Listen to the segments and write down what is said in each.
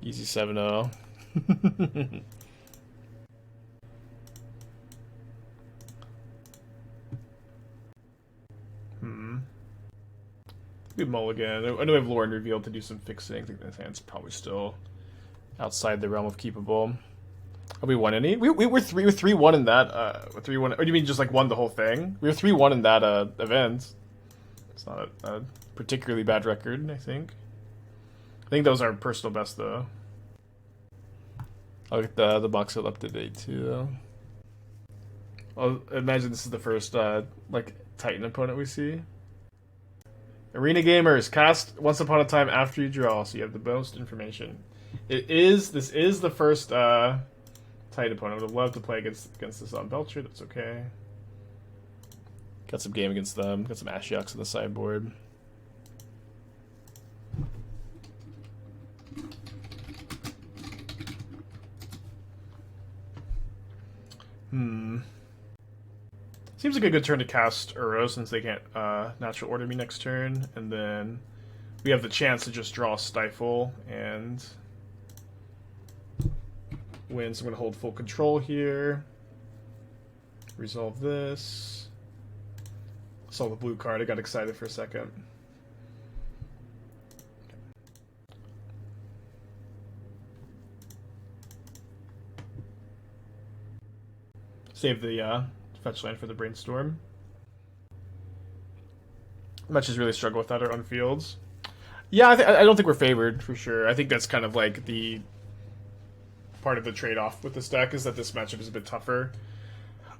Easy 7-0. We mulligan. I know we have Lauren revealed to do some fixing. I think this hand's probably still outside the realm of keepable. Have we won any? We were 3-1 in that 3-1. Or do you mean just like won the whole thing? We were 3-1 in that event. It's not a particularly bad record, I think. I think that was our personal best though. I'll get the box set up to date too though. I'll imagine this is the first like Titan opponent we see. Arena Gamers, cast once upon a time after you draw, so you have the most information. This is the first Titan opponent. I would have loved to play against this on Belcher, that's okay. Got some game against them, got some Ashiok on the sideboard. Seems like a good turn to cast URO since they can't natural order me next turn, and then we have the chance to just draw Stifle and win. So I'm going to hold full control here. Resolve this. Saw the blue card. I got excited for a second. Save the fetch land for the brainstorm. Matches really struggle without our own fields. Yeah, I don't think we're favored for sure. I think that's kind of like the part of the trade-off with this deck is that this matchup is a bit tougher.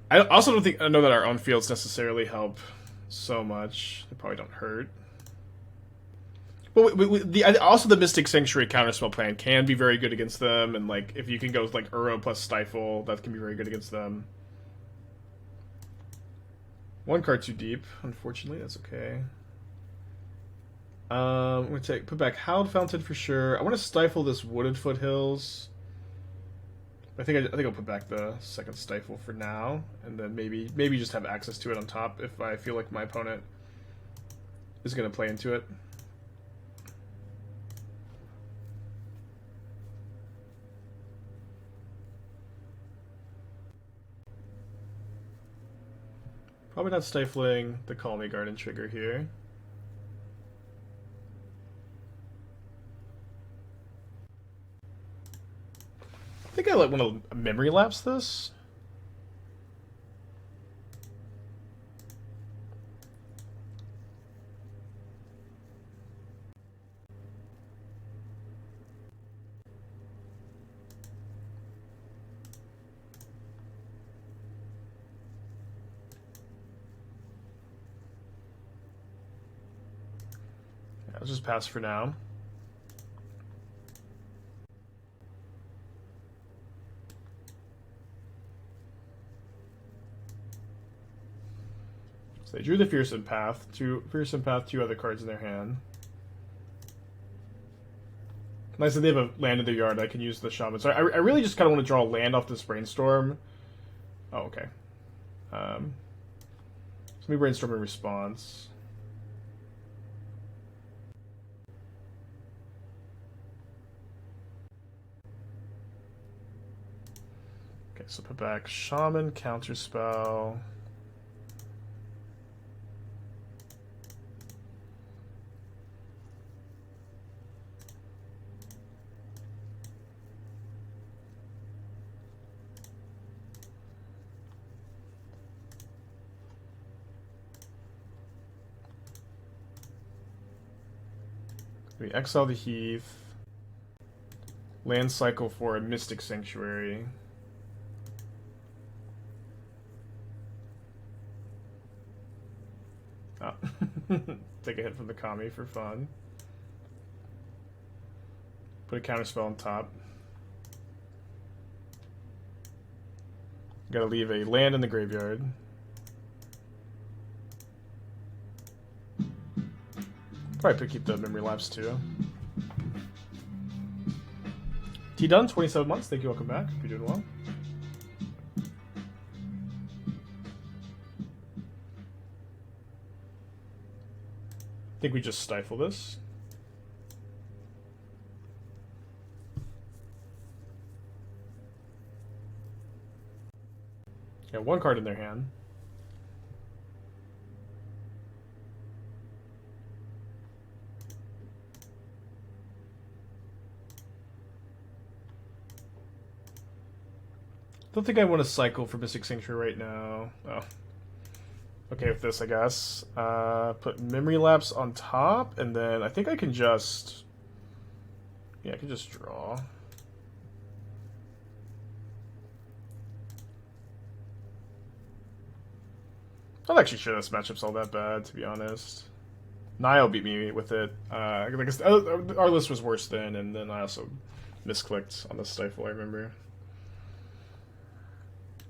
I also don't know that our own fields necessarily help so much. They probably don't hurt. But also the Mystic Sanctuary counterspell plan can be very good against them, and like if you can go with like URO plus Stifle, that can be very good against them. One card too deep, unfortunately. That's okay. I'm gonna put back Howled Fountain for sure. I want to stifle this Wooded Foothills. I think I'll put back the second Stifle for now, and then maybe just have access to it on top if I feel like my opponent is gonna play into it. Probably not stifling the Call Me Garden trigger here. I think I want to memory lapse this. I'll just pass for now. So they drew the Fearsome Path, two other cards in their hand. Nice that they have a land in their yard. I can use the Shaman. So I really just kind of want to draw a land off this Brainstorm. Oh, okay. So let me Brainstorm in response. Okay, so put back Shaman, Counterspell. We exile the Heath. Land cycle for a Mystic Sanctuary. Oh. Take a hit from the Kami for fun. Put a counterspell on top. Gotta leave a land in the graveyard. Probably could keep the memory lapse too. T done, 27 months. Thank you. Welcome back. Hope you're doing well. I think we just stifle this. Yeah, one card in their hand. Don't think I want to cycle for Mystic Sanctuary right now. Oh. Okay with this, I guess. Put Memory Lapse on top, and then I think I can just... Yeah, I can just draw. I'm not actually sure this matchup's all that bad, to be honest. Nile beat me with it. I guess our list was worse then, and then I also misclicked on the Stifle, I remember.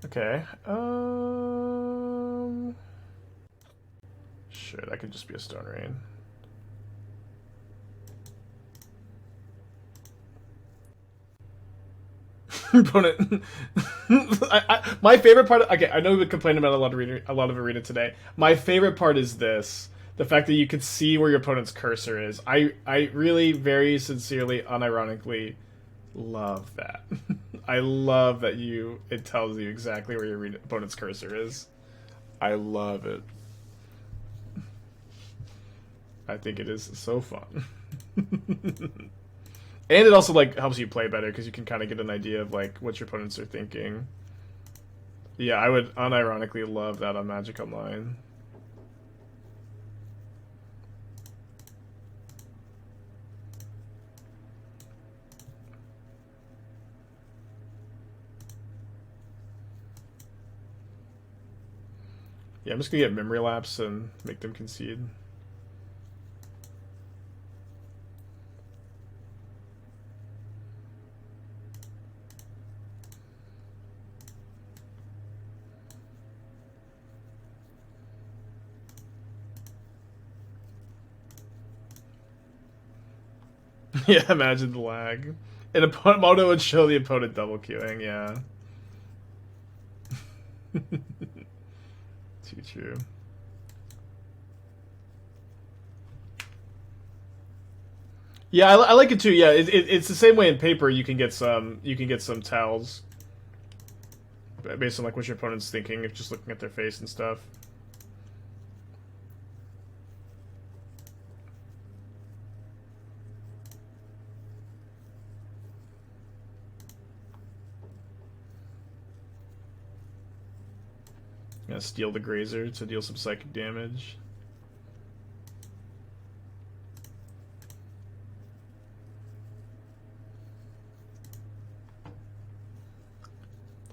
Okay. Sure, that could just be a Stone Rain. Opponent. My favorite part. Okay, I know we've been complaining about a lot of arena today. My favorite part is this: the fact that you can see where your opponent's cursor is. I really, very sincerely, unironically love that. I love that it tells you exactly where your opponent's cursor is. I love it. I think it is so fun. And it also like helps you play better because you can kind of get an idea of like what your opponents are thinking. Yeah, I would unironically love that on Magic Online. Yeah, I'm just gonna get Memory Lapse and make them concede. Yeah, imagine the lag. An opponent Moto would show the opponent double queuing, yeah. Too true. Yeah, I like it too. Yeah, it's the same way in paper. You can get some tells based on like what your opponent's thinking if just looking at their face and stuff. Gonna steal the Grazer to deal some psychic damage.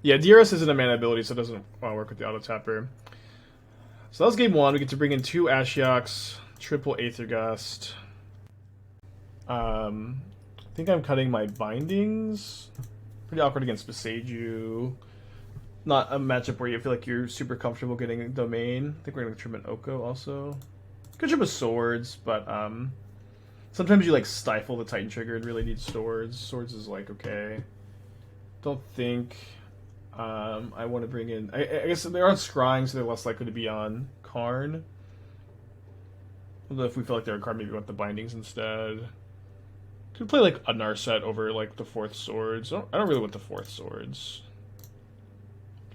Yeah, DRS isn't a mana ability, so it doesn't work with the auto tapper. So that was game one. We get to bring in 2 Ashioks, triple Aether Gust. I think I'm cutting my bindings. Pretty awkward against Beseiju. Not a matchup where you feel like you're super comfortable getting a domain. I think we're gonna trim an Oko also. Could trim a swords, but sometimes you like stifle the Titan trigger and really need swords. Swords is like okay. Don't think I want to bring in. I guess they're on scrying, so they're less likely to be on Karn. Although if we feel like they're on Karn, maybe we want the bindings instead. Could play like a Narset over like the 4th swords. I don't really want the 4th swords.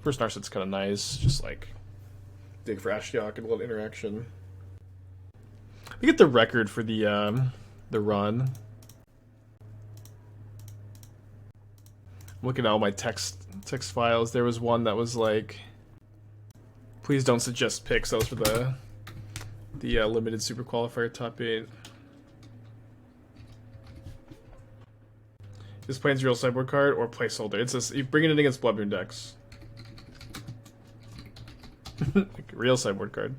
First Narset's kind of nice, just like dig for Ashiok and a little interaction. We get the record for the run. I'm looking at all my text files. There was one that was like, please don't suggest picks. That was for the limited super qualifier top 8. This plane's real sideboard card or placeholder. It's you bring it in against Bloodmoon decks. Like real sideboard card.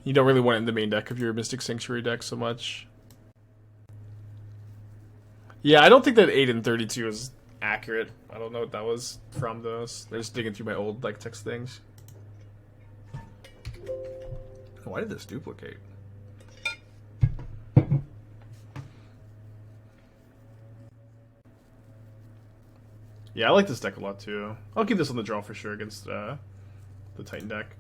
You don't really want it in the main deck of your Mystic Sanctuary deck so much. Yeah, I don't think that 8 and 32 is accurate. I don't know what that was from those. They're just digging through my old like text things. Why did this duplicate? Yeah, I like this deck a lot too. I'll keep this on the draw for sure against the Titan deck.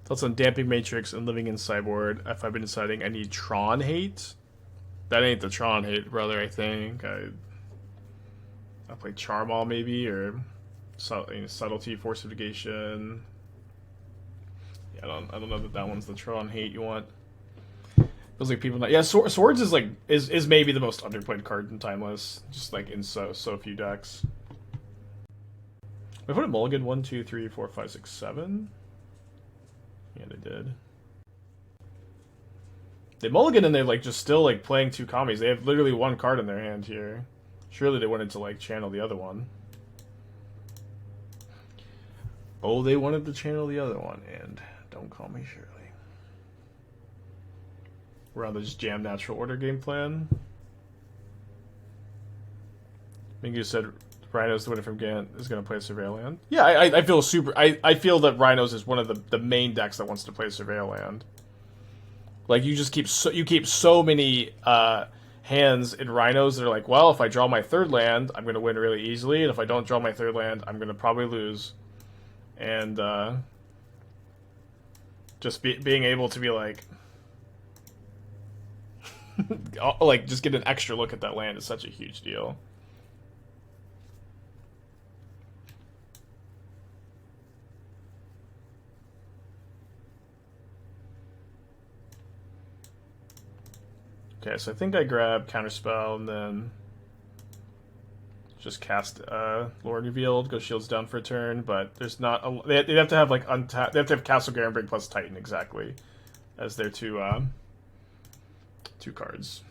Thoughts on Damping Matrix and Living in Cyborg. If I've been deciding I need Tron hate. That ain't the Tron hate, brother, I think. I'll play Charm All maybe, or Subtlety, Force of Negation. Yeah, I don't know that one's the Tron hate you want. Feels like people not. Yeah, Swords is like is maybe the most underplayed card in Timeless. Just like in so few decks. I put a mulligan 1, 2, 3, 4, 5, 6, 7. Yeah, they did. They mulligan and they're like just still like playing 2 commies. They have literally 1 card in their hand here. Surely they wanted to like channel the other one. Oh, they wanted to channel the other one, and don't call me Shirley. We're on the just jam natural order game plan. Mingu said Rhinos, the winner from Gant, is going to play Surveil Land. Yeah, I feel super. I feel that Rhinos is one of the main decks that wants to play Surveil Land. Like you just keep so many hands in Rhinos that are like, well, if I draw my 3rd land, I'm going to win really easily, and if I don't draw my 3rd land, I'm going to probably lose. And just being able to be like. Like, just get an extra look at that land is such a huge deal. Okay, so I think I grab Counterspell and then just cast Lord Revealed, go shields down for a turn, but there's not a, they have to have like untap, they have to have Castle Garenbrig plus Titan exactly as their two cards.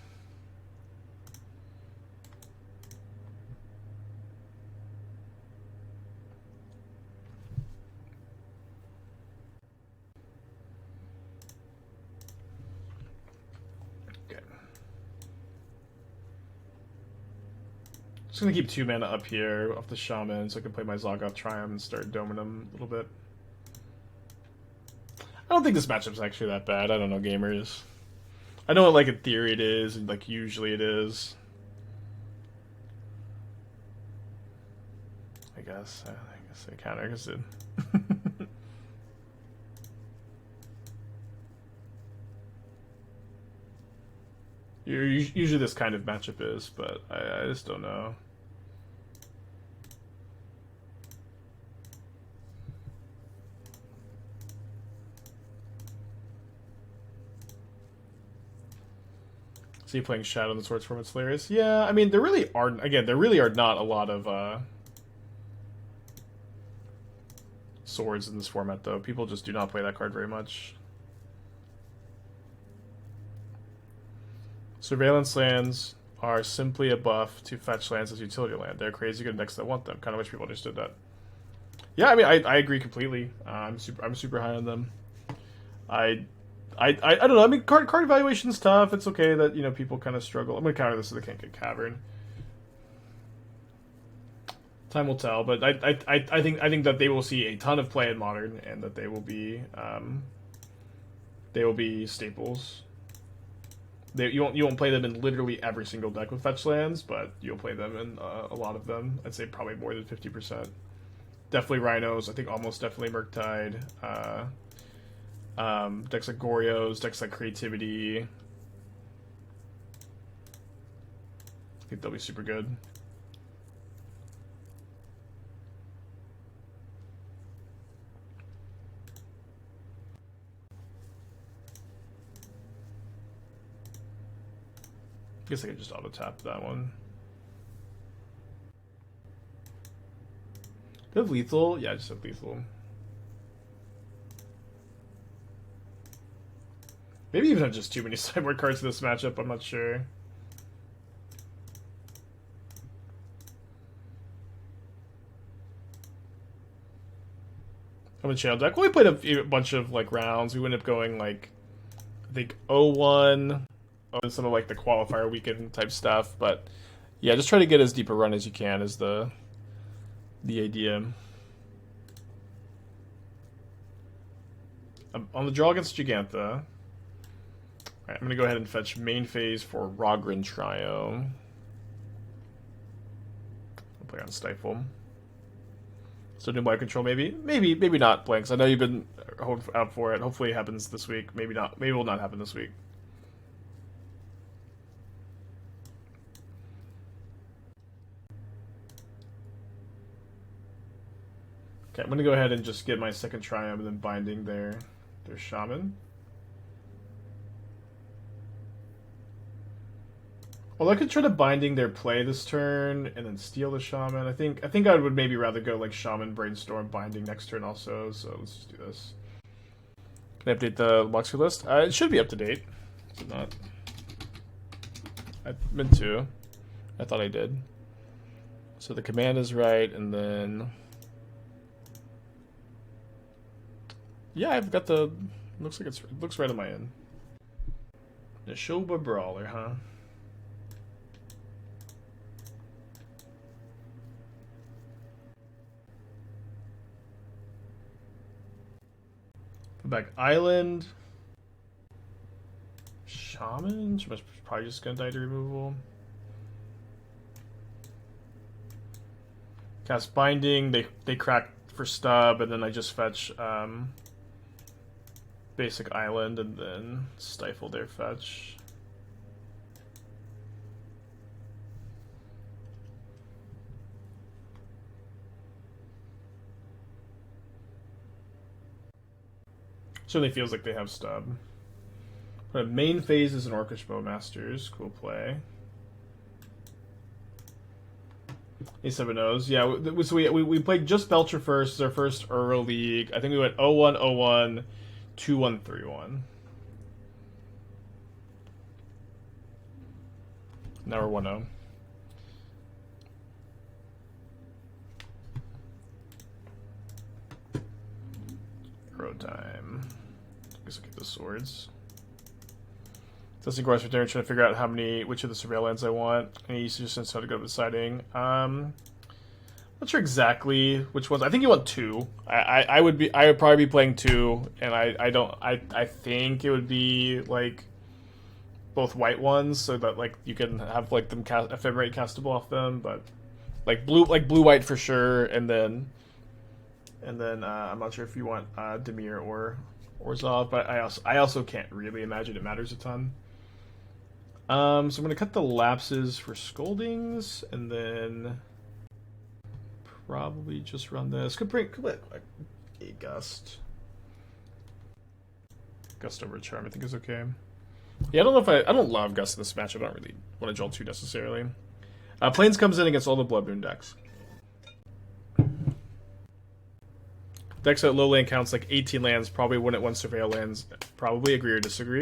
Okay. Just gonna keep 2 mana up here off the Shaman so I can play my Zoggoth Triumph and start doming them a little bit. I don't think this matchup's actually that bad. I don't know, gamers. I know, like, in theory it is, and, like, usually it is. I guess I counter, because it... Usually this kind of matchup is, but I just don't know. So you playing Shadow in the Swords form, it's hilarious. Yeah, I mean, there really are not a lot of swords in this format, though. People just do not play that card very much. Surveillance lands are simply a buff to fetch lands as utility land. They're crazy good decks that want them. Kind of wish people understood that. Yeah, I mean, I agree completely. I'm super high on them. I don't know. I mean, card evaluation's tough. It's okay that, you know, people kind of struggle. I'm gonna counter this so they can't get Cavern. Time will tell, but I think that they will see a ton of play in Modern, and that they will be staples. You won't play them in literally every single deck with fetch lands, but you'll play them in a lot of them. I'd say probably more than 50%. Definitely Rhinos. I think almost definitely Murktide. Decks like Gorios, decks like Creativity. I think they'll be super good. I guess I could just auto tap that one. Do I have lethal? Yeah, I just have lethal. Maybe even have just too many sideboard cards in this matchup, I'm not sure. I'm a channel deck. Well, we played a bunch of like rounds. We ended up going like, I think 0-1. And some of like the qualifier weekend type stuff, but yeah, just try to get as deep a run as you can is the idea. On the draw against Gigantha, all right, I'm gonna go ahead and fetch main phase for Rogrin Trio. I'll play on Stifle. So do my control, maybe not, Blanks. I know you've been holding out for it. Hopefully it happens this week. Maybe not. Maybe it will not happen this week. Okay, I'm gonna go ahead and just get my second Triumph and then binding their Shaman. Well, I could try to binding their play this turn and then steal the Shaman. I think I would maybe rather go like Shaman, Brainstorm, binding next turn also. So let's just do this. Can I update the walkthrough list? It should be up to date. Is it not? I meant to. I thought I did. So the command is right, and then yeah, I've got the. Looks like it looks right on my end. The Shoba Brawler, huh? Put back Island. Shaman? She must probably just gonna die to removal. Cast Binding, they crack for stub, and then I just fetch basic Island and then stifle their fetch. Certainly feels like they have stub. But main phase is an Orcish Bowmasters. Cool play. A7 O's. Yeah, so we played just Belcher first. It's our first Euro League. I think we went 0-1, 0-1, 2-1, 3-1. Now we're 1-0. Euro time. I guess I'll keep the swords. Testing course return, trying to figure out which of the surveillance I want. Any suggestions how to go deciding? Not sure exactly which ones. I think you want 2. I would probably be playing 2, and I think it would be like both white ones, so that like you can have like them ephemerate castable off them, but like blue white for sure, and then I'm not sure if you want Demir or Zov, but I also can't really imagine it matters a ton. So I'm going to cut the lapses for Scoldings, and then probably just run this. Could let a Gust. Gust over Charm, I think is okay. Yeah, I don't know if I don't love Gust in this match. I don't really want to draw 2 necessarily. Plains comes in against all the Blood Moon decks. Decks at low land counts like 18 lands probably wouldn't want Surveil lands. Probably agree or disagree.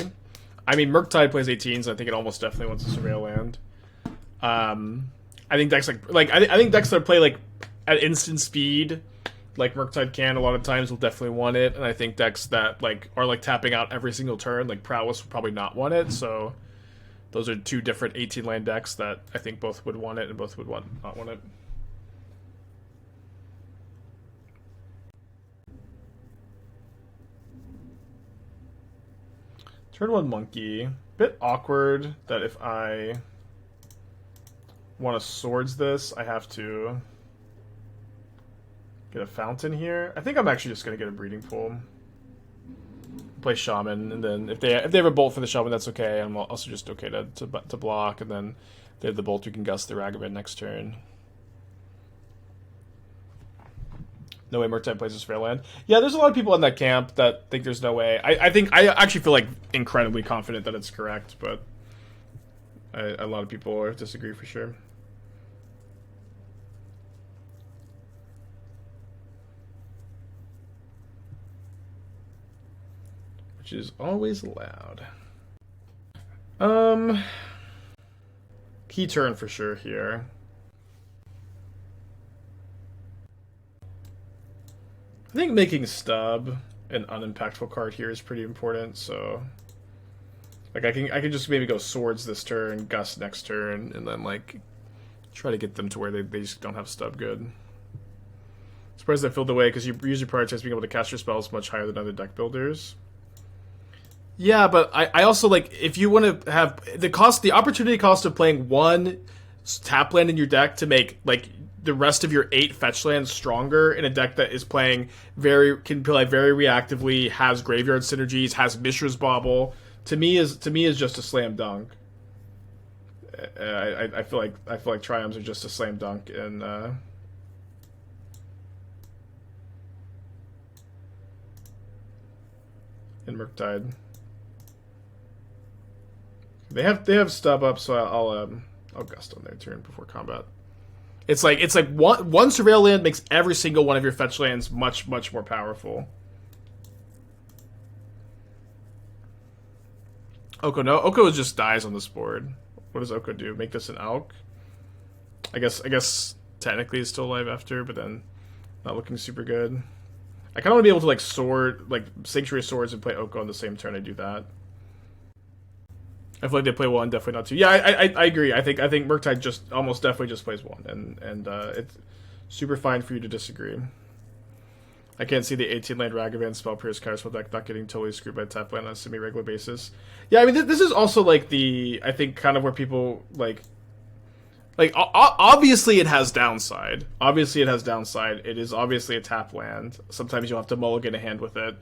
I mean, Murktide plays 18s. So I think it almost definitely wants a Surveil land. I think decks I think decks that play like at instant speed, like Murktide can a lot of times, will definitely want it. And I think decks that like are like tapping out every single turn, like Prowess, will probably not want it. So those are 2 different 18 land decks that I think both would want it and both would not want it. Turn 1 Monkey. Bit awkward that if I want to swords this, I have to get a fountain here. I think I'm actually just going to get a breeding pool. Play Shaman, and then if they have a bolt for the Shaman, that's okay. I'm also just okay to block, and then if they have the bolt, we can Gust the Ragavan next turn. No way Murktide plays a Surveil land. Yeah, there's a lot of people in that camp that think there's no way. I actually feel like incredibly confident that it's correct, but a lot of people disagree for sure. Which is always allowed. Key turn for sure here. I think making stub an unimpactful card here is pretty important, so like I can just maybe go swords this turn, Gust next turn, and then like try to get them to where they just don't have stub good. Surprised I filled away because you usually prioritize being able to cast your spells much higher than other deck builders. Yeah, but I also like if you want to have the opportunity cost of playing 1 tap land in your deck to make like the rest of your 8 fetch lands stronger in a deck that is playing can play very reactively, has graveyard synergies, has Mishra's Bauble. To me is just a slam dunk. I feel like Triumphs are just a slam dunk, and in Murktide. They have stub up, so I'll gust on their turn before combat. It's like one surveil land makes every single one of your fetch lands much more powerful. Oko, no. Oko just dies on this board. What does Oko do? Make this an Alk? I guess technically it's still alive after, but then not looking super good. I kind of want to be able to like sword, like Sanctuary Swords and play Oko on the same turn I do that. I feel like they play one, definitely not two. Yeah, I agree. I think Murktide just almost definitely just plays one, and it's super fine for you to disagree. I can't see the 18 land Ragavan spell Pierce Counterspell deck not getting totally screwed by tap land on a semi-regular basis. Yeah, I mean this is also like I think kind of where people like obviously it has downside. Obviously it has downside. It is obviously a tap land. Sometimes you'll have to mulligan a hand with it.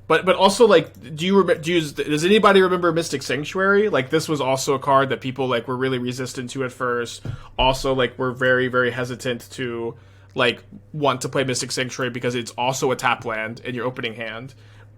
But also, like, does anybody remember Mystic Sanctuary? Like, this was also a card that people, like, were really resistant to at first. Also, like, were very, very hesitant to, like, want to play Mystic Sanctuary because it's also a tap land in your opening hand.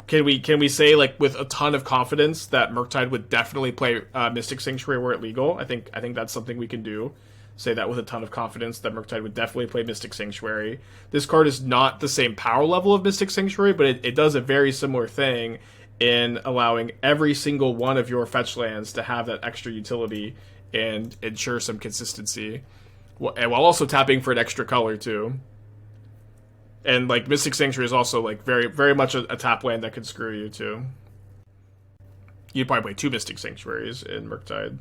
Can we say, like, with a ton of confidence that Murktide would definitely play Mystic Sanctuary were it legal? I think that's something we can do. Say that with a ton of confidence that Murktide would definitely play Mystic Sanctuary. This card is not the same power level of Mystic Sanctuary, but it does a very similar thing in allowing every single one of your fetch lands to have that extra utility and ensure some consistency, while also tapping for an extra color too. And like Mystic Sanctuary is also like very much a tap land that could screw you too. You'd probably play 2 Mystic Sanctuaries in Murktide.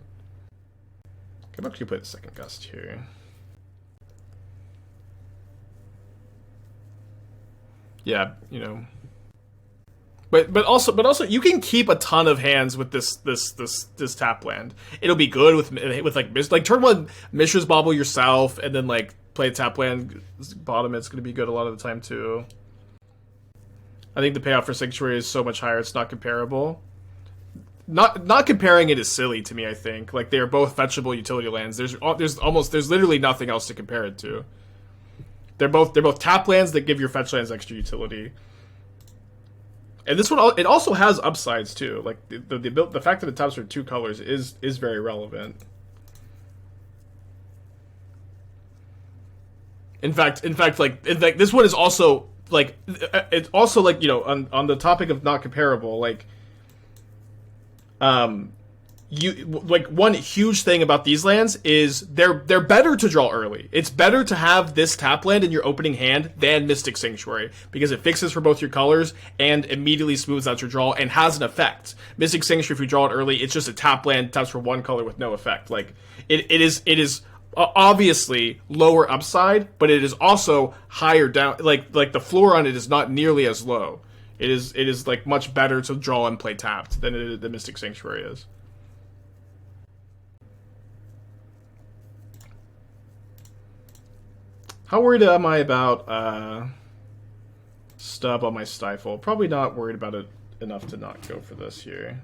I'm actually play the second gust here. Yeah, you know. But also you can keep a ton of hands with this tap land. It'll be good with like turn 1 Mishra's Bauble yourself and then like play a tap land bottom. It's gonna be good a lot of the time too. I think the payoff for Sanctuary is so much higher it's not comparable. Not comparing it is silly to me. I think like they are both fetchable utility lands. There's literally nothing else to compare it to. They're both tap lands that give your fetch lands extra utility. And this one it also has upsides too. Like the fact that it taps for 2 colors is very relevant. In fact, this one is also like it's also like, you know, on the topic of not comparable, like. One huge thing about these lands is they're better to draw early. It's better to have this tap land in your opening hand than Mystic Sanctuary because it fixes for both your colors and immediately smooths out your draw and has an effect. Mystic Sanctuary, if you draw it early, it's just a tap land, taps for 1 color with no effect. Like it is obviously lower upside, but it is also higher down. Like the floor on it is not nearly as low. It is like much better to draw and play tapped than the Mystic Sanctuary is. How worried am I about stub on my Stifle? Probably not worried about it enough to not go for this here.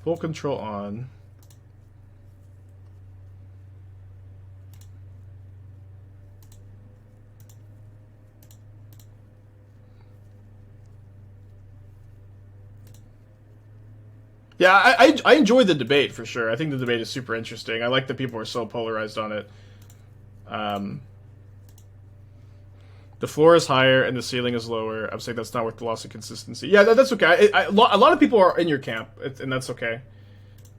Full control on. Yeah, I enjoy the debate for sure. I think the debate is super interesting. I like that people are so polarized on it. The floor is higher and the ceiling is lower. I'm saying that's not worth the loss of consistency. Yeah, that's okay. A lot of people are in your camp, and that's okay.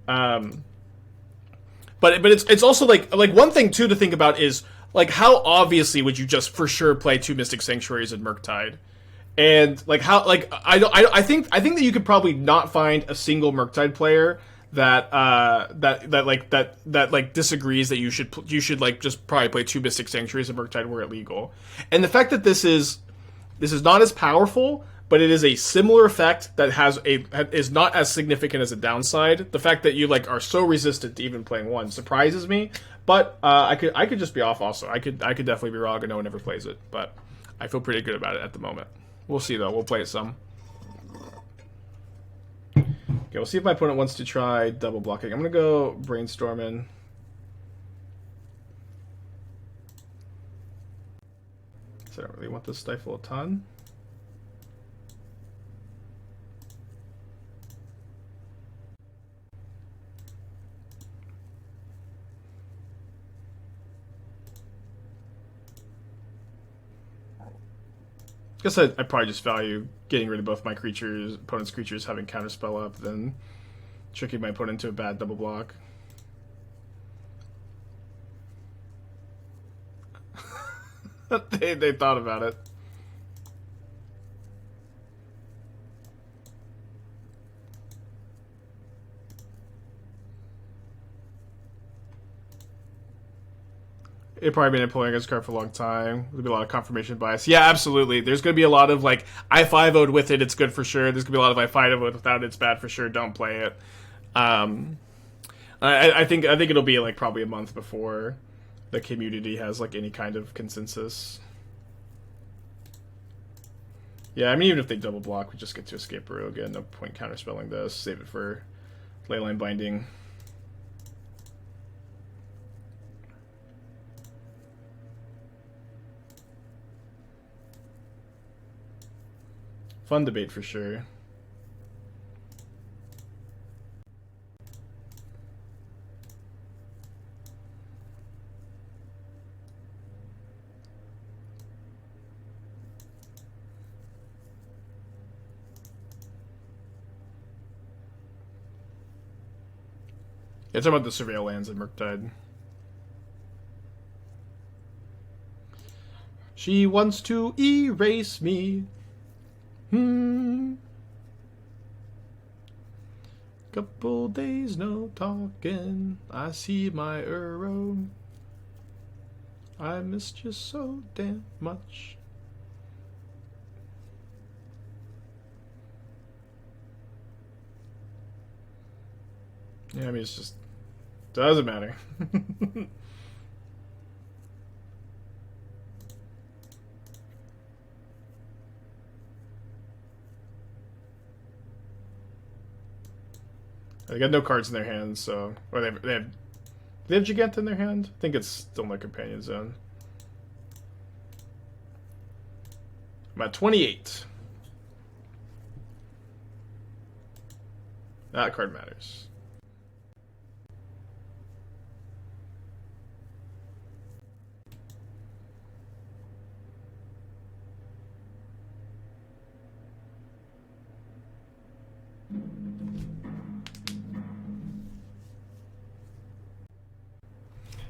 But it's also like one thing too to think about is like how obviously would you just for sure play 2 Mystic Sanctuaries in Murktide. And like how like I think that you could probably not find a single Murktide player that disagrees that you should like just probably play 2 Mystic Sanctuaries in Murktide were it legal. And the fact that this is not as powerful, but it is a similar effect that is not as significant as a downside. The fact that you like are so resistant to even playing 1 surprises me. But I could just be off also. I could definitely be wrong and no one ever plays it. But I feel pretty good about it at the moment. We'll see, though. We'll play it some. Okay, we'll see if my opponent wants to try double blocking. I'm going to go brainstorming. this Stifle a ton. Guess I probably just value getting rid of both my creatures, opponent's creatures having counterspell up, than tricking my opponent into a bad double block. they thought about it. They've probably been employing this card for a long time. There'll be a lot of confirmation bias. Yeah, absolutely. There's going to be a lot of, like, I 5-0'd with it, it's good for sure. There's going to be a lot of I 5-0'd without it, it's bad for sure, don't play it. I think it'll be, like, probably a month before the community has, like, any kind of consensus. Yeah, I mean, even if they double block, we just get to escape Baru again. No point counterspelling this. Save it for Leyline Binding. Fun debate for sure. Yeah, talking about the Surveil lands in Murktide. She wants to erase me. Couple days no talking. I see my URO. I missed you so damn much. Yeah, I mean, it's just doesn't matter. They got no cards in their hands, so or they have Gigant in their hand. I think it's still in their companion zone. I'm at 28. That card matters.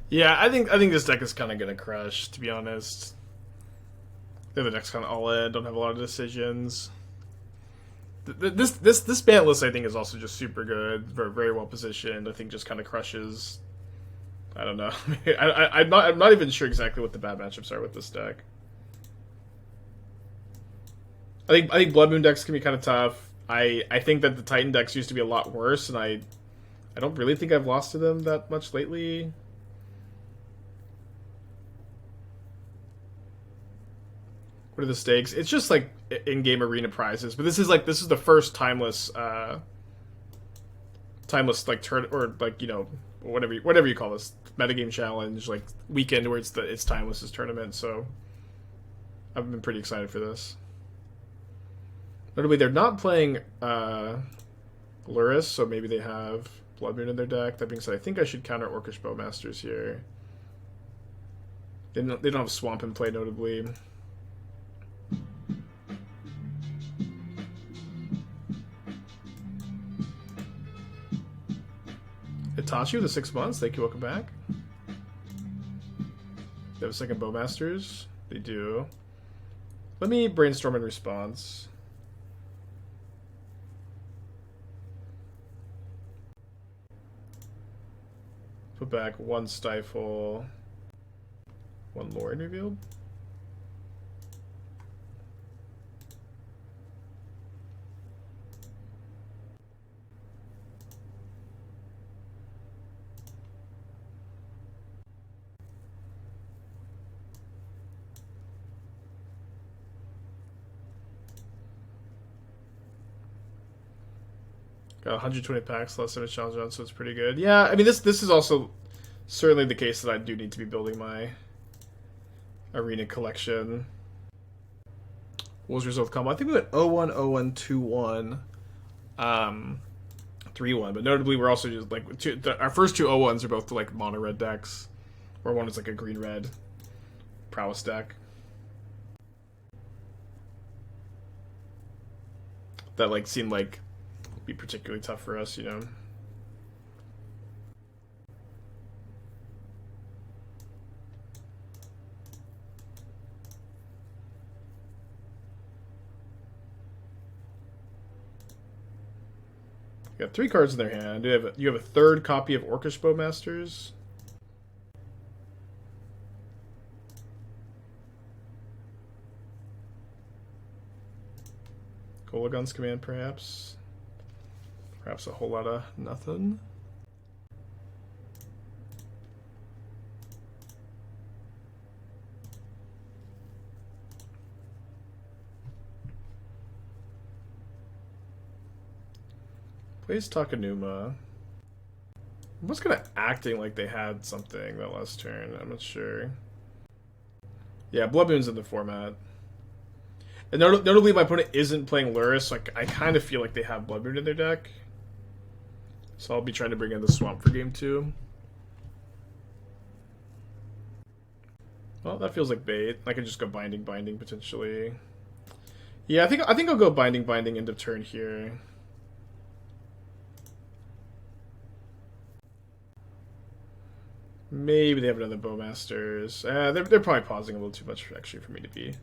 Yeah, I think this deck is kind of gonna crush, to be honest. The other deck's kind of all in. Don't have a lot of decisions. This Bant list, I think, is also just super good. Very well positioned. I think just kind of crushes. I don't know. I'm not even sure exactly what the bad matchups are with this deck. I think Blood Moon decks can be kind of tough. I think that the Titan decks used to be a lot worse, and I don't really think I've lost to them that much lately. What are the stakes? It's just like in-game arena prizes, but this is the first timeless like turn, or like, you know, whatever you call this, metagame challenge, like weekend where it's timeless tournament. So I've been pretty excited for this. Notably, they're not playing Luris, so maybe they have Blood Moon in their deck. That being said, I think I should counter Orcish Bowmasters here. They don't have Swamp in play, notably. Itachi with the 6 months. Thank you. Welcome back. They have a second Bowmasters. They do. Let me brainstorm in response. Put back one Stifle, one Lord revealed. Got 120 packs less than a challenge on, so it's pretty good. Yeah, I mean, this is also certainly the case that I do need to be building my arena collection. What was your result combo? I think we went 0-1, 0-1, 2-1, 3-1. But notably, we're also just like our first two 0-1s are both like mono red decks, where one is like a green red prowess deck. That like seemed like be particularly tough for us, you know. You got 3 cards in their hand. You have a third copy of Orcish Bowmasters. Golagon's Command, perhaps. Perhaps a whole lot of nothing. Plays Takanuma. What's kind of acting like they had something that last turn? I'm not sure. Yeah, Blood Moon's in the format. And notably, my opponent isn't playing Luris, so I kind of feel like they have Blood Moon in their deck. So I'll be trying to bring in the Swamp for game 2. Well, that feels like bait. I could just go Binding potentially. Yeah, I think I'll go Binding end of turn here. Maybe they have another Bowmasters. They're probably pausing a little too much actually for me to be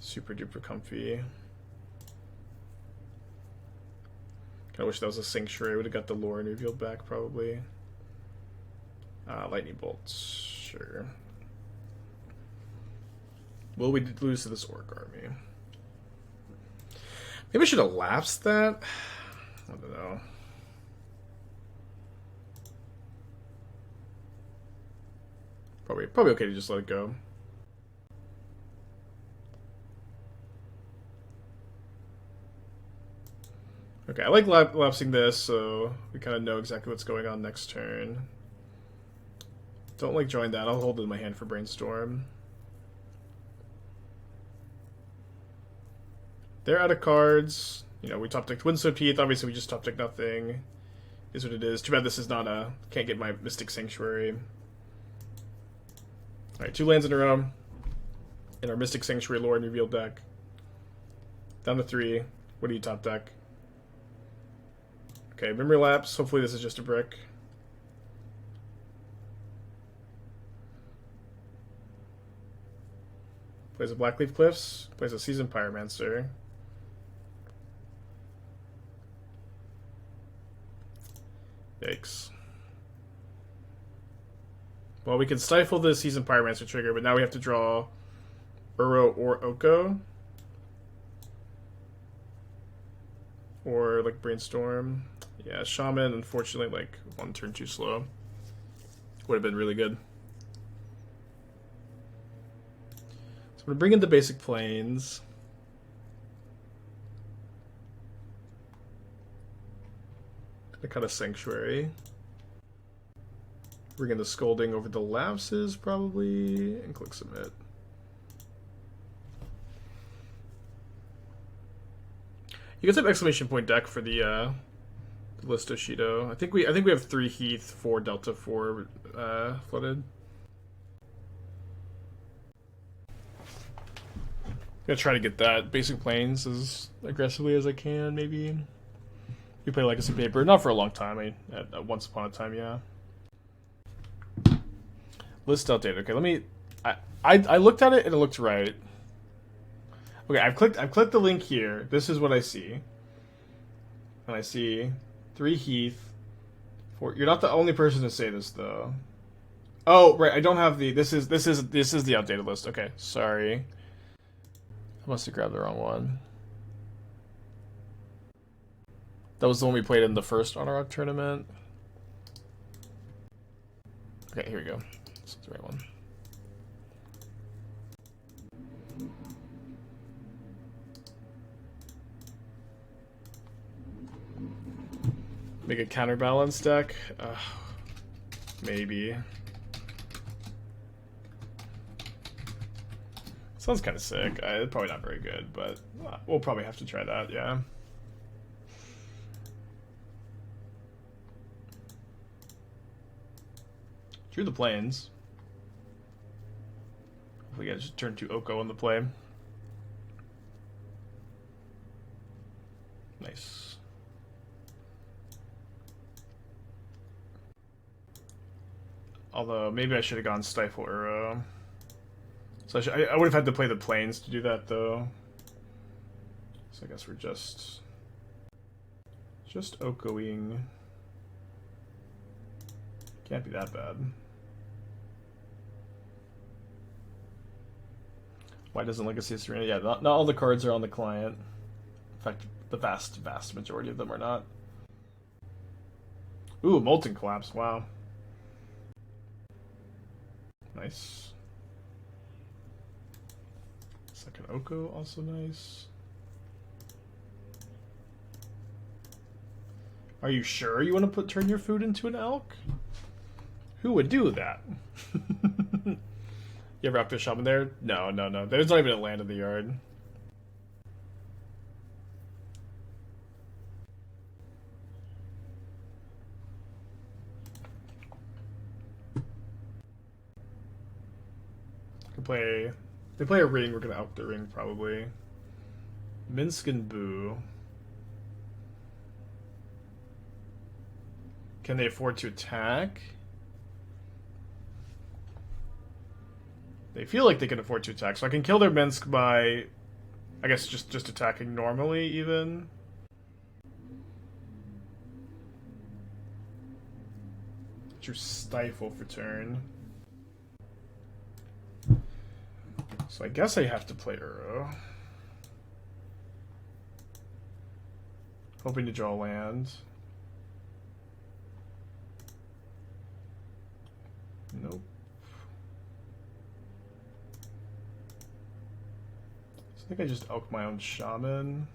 super duper comfy. Kinda wish that was a Sanctuary. Would have got the lore and revealed back probably. Lightning Bolts, sure. Will we lose to this Orc army? Maybe I should have lapsed that. I don't know. Probably okay to just let it go. Okay, I like lapsing this, so we kind of know exactly what's going on next turn. Don't like drawing that. I'll hold it in my hand for Brainstorm. They're out of cards. You know, we top decked Windswept Heath. Obviously, we just top decked nothing. Is what it is. Too bad this is not a... Can't get my Mystic Sanctuary. Alright, 2 lands in a row. In our Mystic Sanctuary lore and revealed deck. Down to 3. What do you top deck? Okay, Memory Lapse. Hopefully this is just a brick. Plays a Blackleaf Cliffs. Plays a Seasoned Pyromancer. Yikes. Well, we can stifle the Seasoned Pyromancer trigger, but now we have to draw URO or Oko. Or, like, Brainstorm. Yeah, Shaman, unfortunately, like, 1 turn too slow. Would have been really good. So I'm going to bring in the basic planes. Gonna cut a Sanctuary. Bring in the Scolding over the Lapses, probably, and click Submit. You guys have exclamation point deck for the list of Shido. I think we have 3 Heath, 4 Delta, 4 Flooded. Gonna try to get that basic planes as aggressively as I can. Maybe we play Legacy Paper, not for a long time. I mean, at once upon a time, yeah. List outdated. Okay, let me. I looked at it and it looked right. Okay, I've clicked the link here. This is what I see. And I see 3 Heath. 4. You're not the only person to say this though. Oh, right. I don't have the. This is the outdated list. Okay, sorry. I must have grabbed the wrong one. That was the one we played in the first Honor Rock tournament. Okay, here we go. This is the right one. Make a counterbalance deck? Maybe. Sounds kind of sick. Probably not very good, but we'll probably have to try that, yeah. Drew the planes. Hopefully I just turn to Oko on the play. Nice. Although, maybe I should have gone Stifle Uro. So I would have had to play the planes to do that, though. So I guess we're just Okoing. Can't be that bad. Why doesn't Legacy Serena? Yeah, not all the cards are on the client. In fact, the vast majority of them are not. Ooh, Molten Collapse, wow. Nice. Second Oko, also nice. Are you sure you want to turn your food into an elk? Who would do that? You ever Rockfish Shaman there? No. There's not even a land in the yard. They play a ring, we're gonna out the ring probably. Minsk and Boo. Can they afford to attack? They feel like they can afford to attack, so I can kill their Minsk by, I guess, just attacking normally, even. Drew Stifle for turn. So I guess I have to play Uro. Hoping to draw land. Nope. So I think I just elk my own Shaman.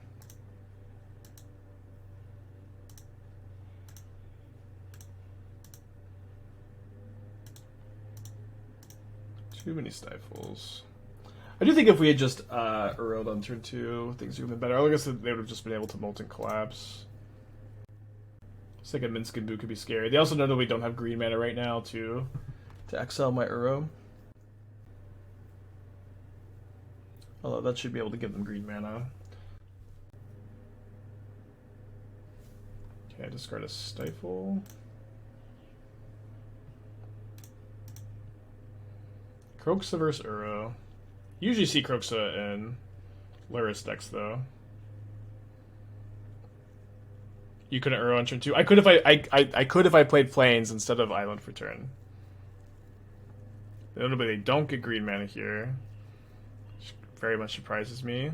Too many Stifles. I do think if we had just Uro'd on turn 2, things would have been better. I guess they would have just been able to Molten Collapse. It's like a Minsk and Boo could be scary. They also know that we don't have green mana right now to exile my Uro. Although that should be able to give them green mana. Okay, I discard a Stifle. Kroxa versus Uro. Usually see Kroxa in Luris decks, though. You couldn't Uro on turn 2. I could if I could if I played Plains instead of Island for turn. Notably, they don't get green mana here, which very much surprises me.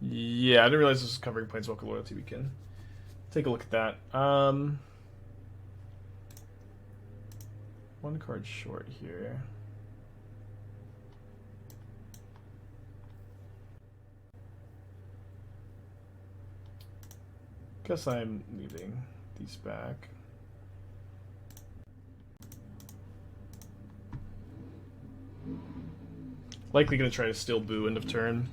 Yeah, I didn't realize this was covering Planeswalker Loyalty. We can take a look at that. One card short here. Guess I'm leaving these back. Likely gonna try to steal Boo end of turn.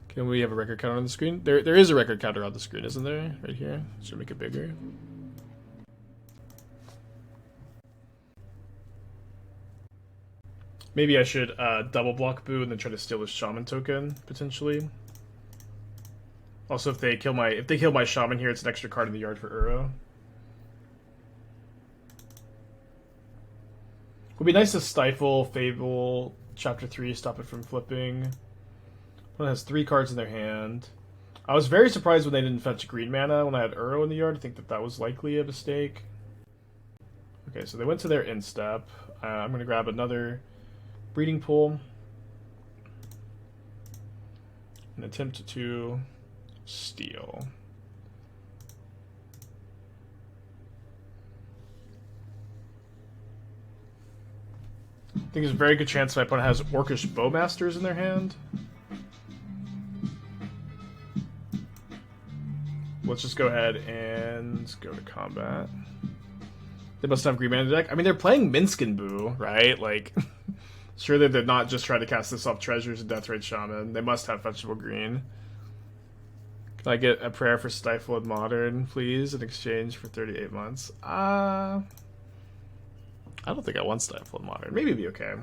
Can we have a record counter on the screen? There is a record counter on the screen, isn't there? Right here. Should make it bigger. Maybe I should double block Boo and then try to steal his Shaman token potentially. Also, if they kill my Shaman here, it's an extra card in the yard for Uro. Would be nice to stifle Fable Chapter 3, stop it from flipping. One has 3 cards in their hand. I was very surprised when they didn't fetch green mana when I had Uro in the yard. I think that was likely a mistake. Okay, so they went to their instep. I'm going to grab another Breeding Pool and attempt to steal. I think there's a very good chance my opponent has Orcish Bowmasters in their hand. Let's just go ahead and go to combat. They must have green mana deck. I mean, they're playing Minsk and Boo, right? Like, surely they're not just trying to cast this off Treasures and Deathrite Shaman. They must have fetchable green. Can I get a prayer for Stifle and Modern, please, in exchange for 38 months? I don't think I want Stifle and Modern. Maybe it'd be okay.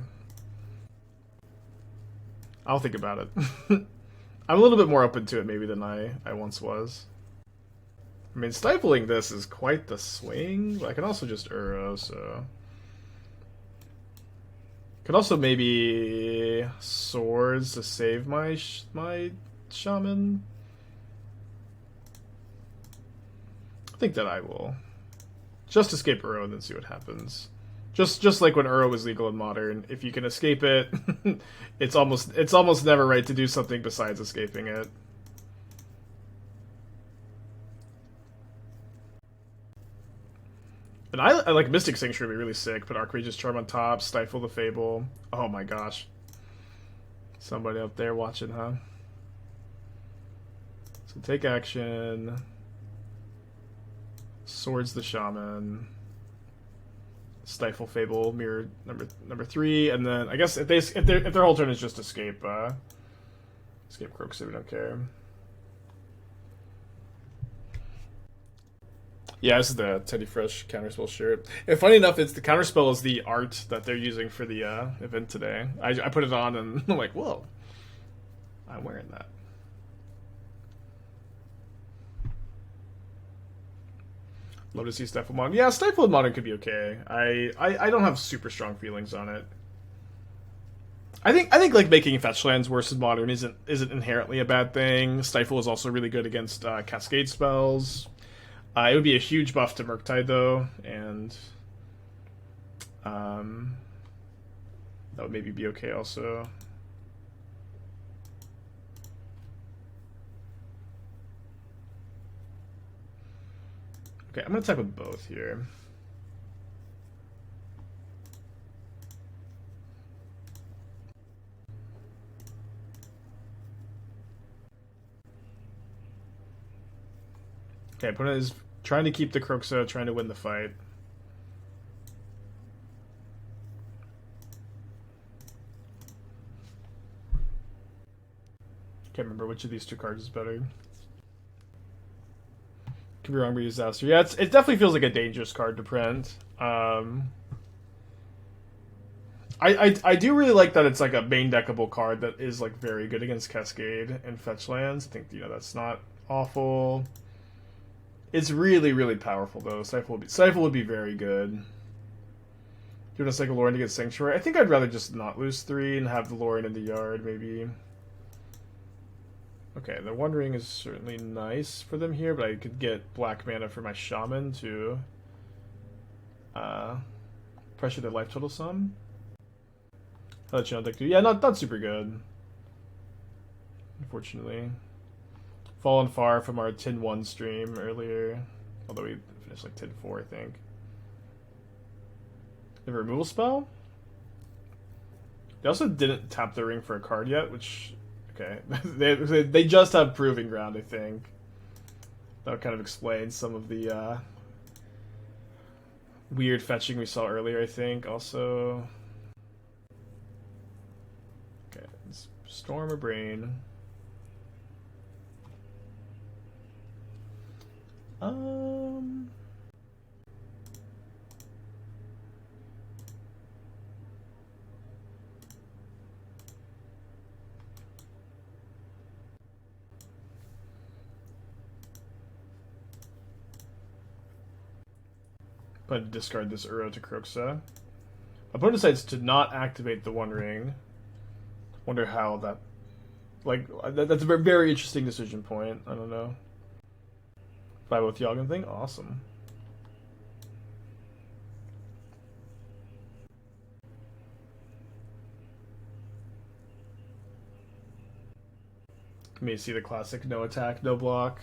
I'll think about it. I'm a little bit more open to it maybe than I once was. I mean, stifling this is quite the swing, but I can also just URO, so... Could also maybe Swords to save my Shaman. I think that I will. Just escape URO and then see what happens. Just like when URO was legal in Modern, if you can escape it, it's almost never right to do something besides escaping it. And I like Mystic Sanctuary would be really sick, put Archmage's Charm on top, Stifle the Fable. Oh my gosh. Somebody up there watching, huh? So take action. Swords the Shaman. Stifle Fable, Mirror number 3, and then I guess if their whole turn is just escape escape Croak, so we don't care. Yeah, this is the Teddy Fresh counterspell shirt. And funny enough, it's the counterspell is the art that they're using for the event today. I put it on and I'm like, whoa, I'm wearing that. Love to see Stifle Modern. Yeah, Stifle Modern could be okay. I don't have super strong feelings on it. I think like making fetchlands worse than Modern isn't inherently a bad thing. Stifle is also really good against Cascade spells. It would be a huge buff to Murktide though, and that would maybe be okay also. Okay, I'm gonna type of both here. Okay, opponent is trying to keep the Kroxa, trying to win the fight. Can't remember which of these two cards is better. Could be wrong, but Disaster. Yeah, it definitely feels like a dangerous card to print. I do really like that it's like a main deckable card that is like very good against Cascade and fetch lands. I think that's not awful. It's really, really powerful though. Stifle would be very good. Do you want to cycle Lauren to get Sanctuary? I think I'd rather just not lose 3 and have the Lauren in the yard, maybe. Okay, the One Ring is certainly nice for them here, but I could get black mana for my Shaman to pressure their life total some. How that channel deck do? Yeah, not super good. Unfortunately. Fallen far from our Tin 1 stream earlier. Although we finished like Tin 4, I think. The removal spell? They also didn't tap the ring for a card yet, which... Okay. they just have Proving Ground, I think. That kind of explains some of the weird fetching we saw earlier, I think. Also... Okay. Storm or Brain. But discard this URO to Kroxa. Opponent decides to not activate the One Ring. Wonder how that... Like, that's a very interesting decision point. I don't know. 5-0 Thjoggen thing? Awesome. You may see the classic no attack, no block.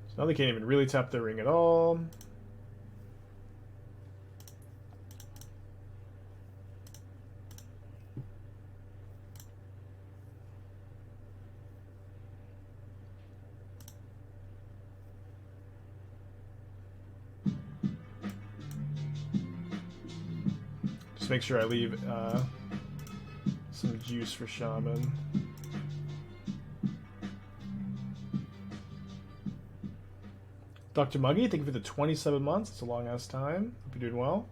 So now they can't even really tap their ring at all. Just make sure I leave some juice for Shaman. Dr. Muggy, thank you for the 27 months. It's a long ass time. Hope you're doing well.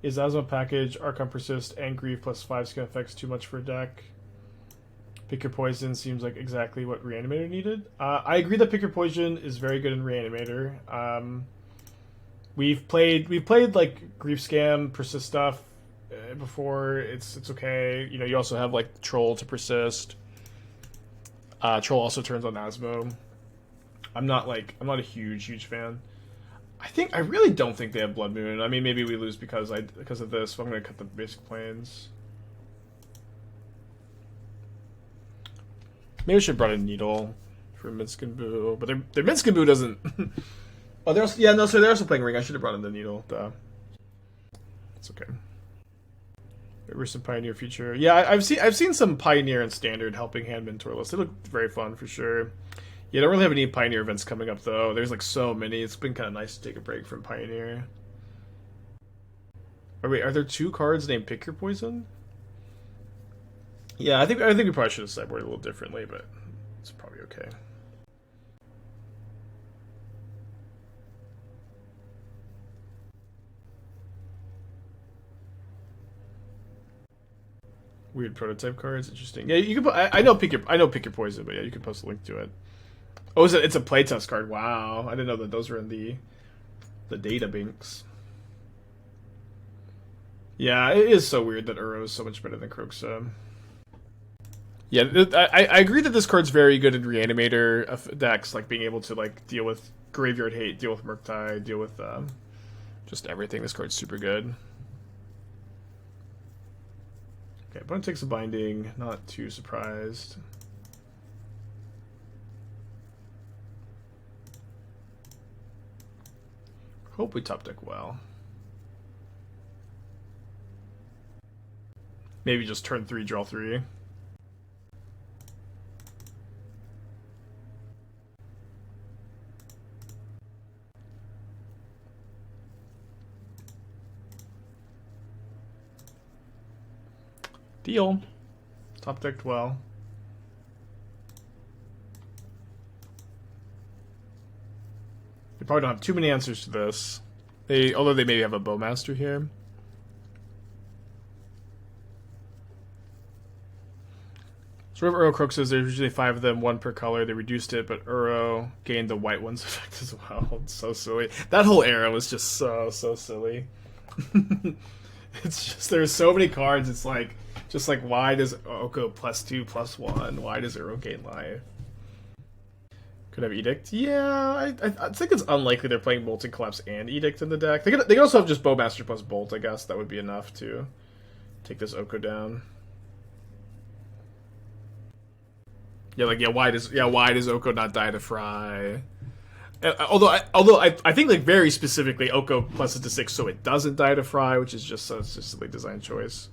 Is Asthma package, Archon Persist, and Grief plus 5 skin effects too much for a deck? Pick Your Poison seems like exactly what Reanimator needed. I agree that Pick Your Poison is very good in Reanimator. We've played like Grief Scam, Persist stuff before. It's okay. You know, you also have like Troll to Persist. Troll also turns on Asmo. I'm not a huge fan. I really don't think they have Blood Moon. I mean, maybe we lose because of this. So I'm gonna cut the basic planes. Maybe we should have brought a Needle for Minskin Boo, but their Minskin Boo doesn't. Oh, they're also playing Ring. I should have brought in the Needle. Duh. It's okay. There's some Pioneer feature. Yeah, I've seen some Pioneer and Standard helping hand mentor lists. They look very fun for sure. Yeah, I don't really have any Pioneer events coming up though. There's like so many. It's been kind of nice to take a break from Pioneer. Are there 2 cards named Pick Your Poison? Yeah, I think we probably should have sideboarded a little differently, but it's probably okay. Weird prototype cards, interesting. Yeah, you can put. I know Pick Your Poison, but yeah, you can post a link to it. Oh, it's a playtest card. Wow, I didn't know that those were in the data banks. Yeah, it is so weird that Uro is so much better than Kroxa. Yeah, I agree that this card's very good in Reanimator decks, like being able to like deal with Graveyard Hate, deal with Murktide, deal with just everything. This card's super good. Okay, opponent takes a binding. Not too surprised. Hope we top deck well. Maybe just turn 3, draw 3. Deal. Top decked well. They probably don't have too many answers to this. Although they maybe have a Bowmaster here. So wherever Uro Croxes, there's usually 5 of them, 1 per color. They reduced it, but Uro gained the white one's effect as well. It's so silly. That whole era was just so silly. It's just, there's so many cards, it's like, just like, why does Oko +2/+1? Why does Uro gain life? Could have Edict? Yeah, I think it's unlikely they're playing Molten Collapse and Edict in the deck. They could also have just Bowmaster plus Bolt, I guess. That would be enough to take this Oko down. Yeah, why does Oko not die to Fry? Although I think like very specifically Oko plus it to 6 so it doesn't die to Fry, which is just a silly design choice.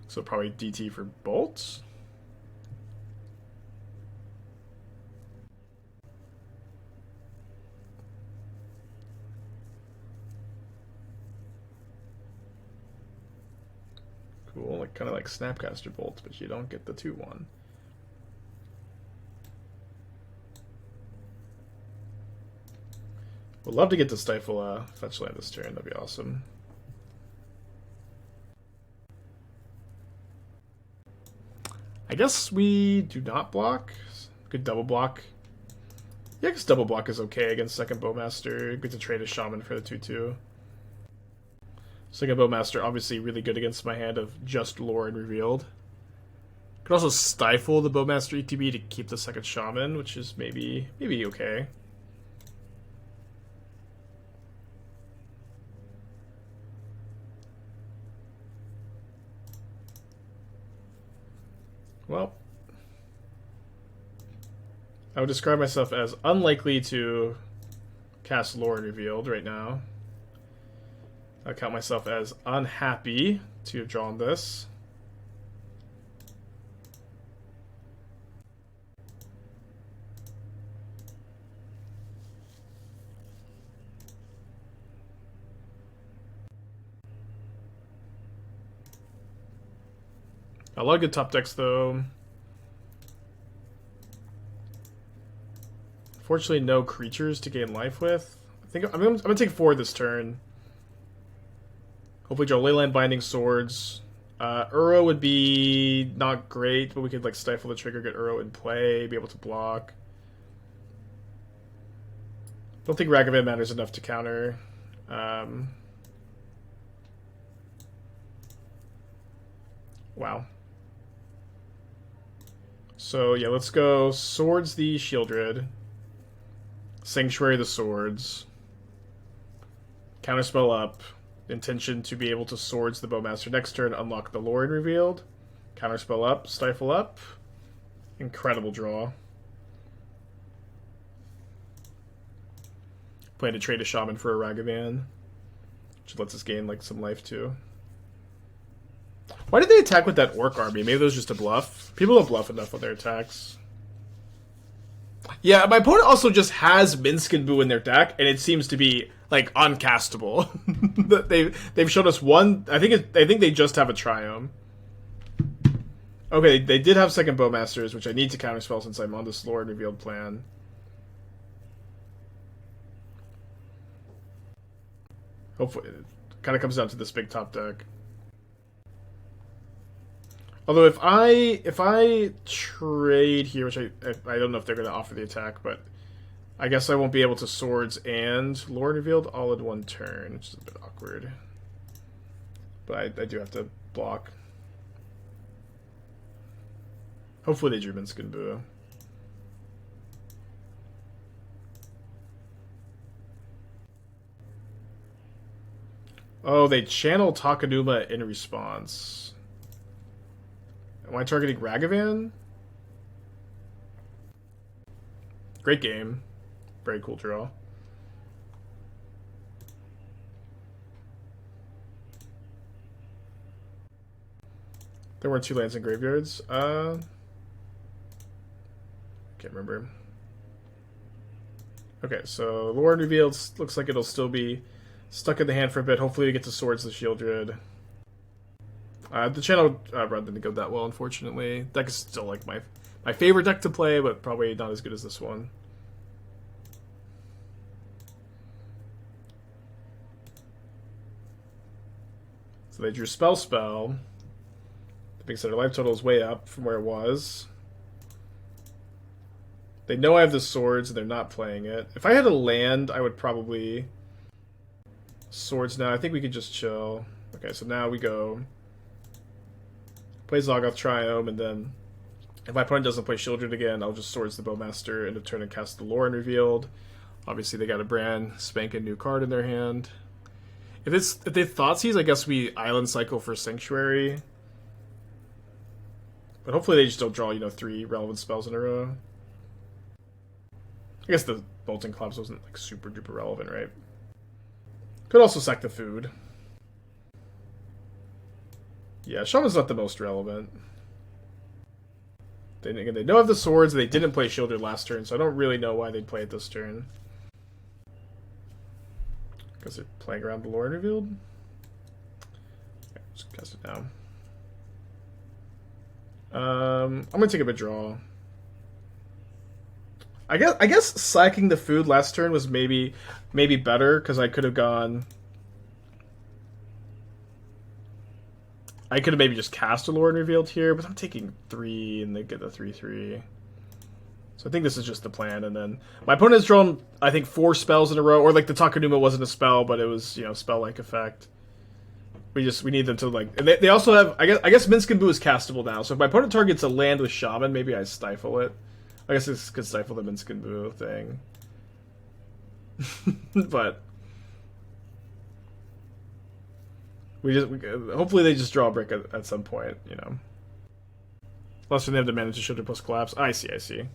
So probably DT for bolts. Cool, like kind of like Snapcaster bolts, but you don't get the 2/1. Would love to get to stifle fetch land this turn. That'd be awesome. I guess we do not block. Good double block. Yeah, I guess double block is okay against second Bowmaster. Good to trade a Shaman for the 2/2. Second Bowmaster, obviously really good against my hand of just Lore and Revealed. Could also stifle the Bowmaster ETB to keep the second Shaman, which is maybe okay. Well, I would describe myself as unlikely to cast Lore and Revealed right now. I count myself as unhappy to have drawn this. A lot of good top decks, though. Fortunately, no creatures to gain life with. I'm gonna take 4 this turn. Hopefully draw Leyline Binding Swords. Uro would be not great, but we could like stifle the trigger, get Uro in play, be able to block. Don't think Ragavan matters enough to counter. Wow. So yeah, let's go Swords the Shieldred. Sanctuary the Swords. Counterspell up. Intention to be able to Swords the Bowmaster next turn, unlock the Lord revealed. Counterspell up, Stifle up. Incredible draw. Plan to trade a Shaman for a Ragavan, which lets us gain like some life too. Why did they attack with that Orc army? Maybe that was just a bluff. People don't bluff enough with their attacks. Yeah, my opponent also just has Minsc and Boo in their deck, and it seems to be like uncastable. they've shown us one. I think they just have a Triome. Okay, they did have second Bowmasters, which I need to counterspell since I'm on this Lord revealed plan. Hopefully, it kind of comes down to this big top deck. Although if I trade here, which I don't know if they're going to offer the attack, but I guess I won't be able to Swords and Lord Revealed all in one turn, which is a bit awkward. But I do have to block. Hopefully they drew Minsc and Boo. Oh, they channel Takanuma in response. Am I targeting Ragavan? Great game. Very cool draw. There weren't 2 lands in graveyards. Can't remember. Okay, so Lord Revealed looks like it'll still be stuck in the hand for a bit. Hopefully we get to Swords the Shieldred. The channel run didn't go that well, unfortunately. Deck is still like my favorite deck to play, but probably not as good as this one. So they drew Spell. The big set of life total is way up from where it was. They know I have the Swords, and they're not playing it. If I had a land, I would probably Swords now. I think we could just chill. Okay, so now we go plays Logoth Triome, and then if my opponent doesn't play Shieldred again, I'll just Swords the Bowmaster into turn and cast the Lore Revealed. Obviously, they got a brand spanking new card in their hand. If they Thoughtseize, I guess we Island Cycle for Sanctuary. But hopefully they just don't draw, 3 relevant spells in a row. I guess the Bolting Collapse wasn't like super duper relevant, right? Could also sack the food. Yeah, Shaman's not the most relevant. They know I have the Swords. They didn't play Shieldred last turn, so I don't really know why they'd play it this turn. Because they're playing around the Lord Revealed? Okay, just cast it down. I'm gonna take a bit draw. I guess sacking the food last turn was maybe better, because I could have gone. I could have maybe just cast a Lord Revealed here, but I'm taking 3 and they get the 3/3. So I think this is just the plan, and then my opponent has drawn, I think, 4 spells in a row, or like the Takanuma wasn't a spell, but it was, spell-like effect. We need them to like, and they also have, I guess Minsc and Boo is castable now, so if my opponent targets a land with Shaman, maybe I stifle it. I guess this could stifle the Minsc and Boo thing. But hopefully they just draw a brick at some point, Less than they have to manage to Shieldred plus Collapse. I see.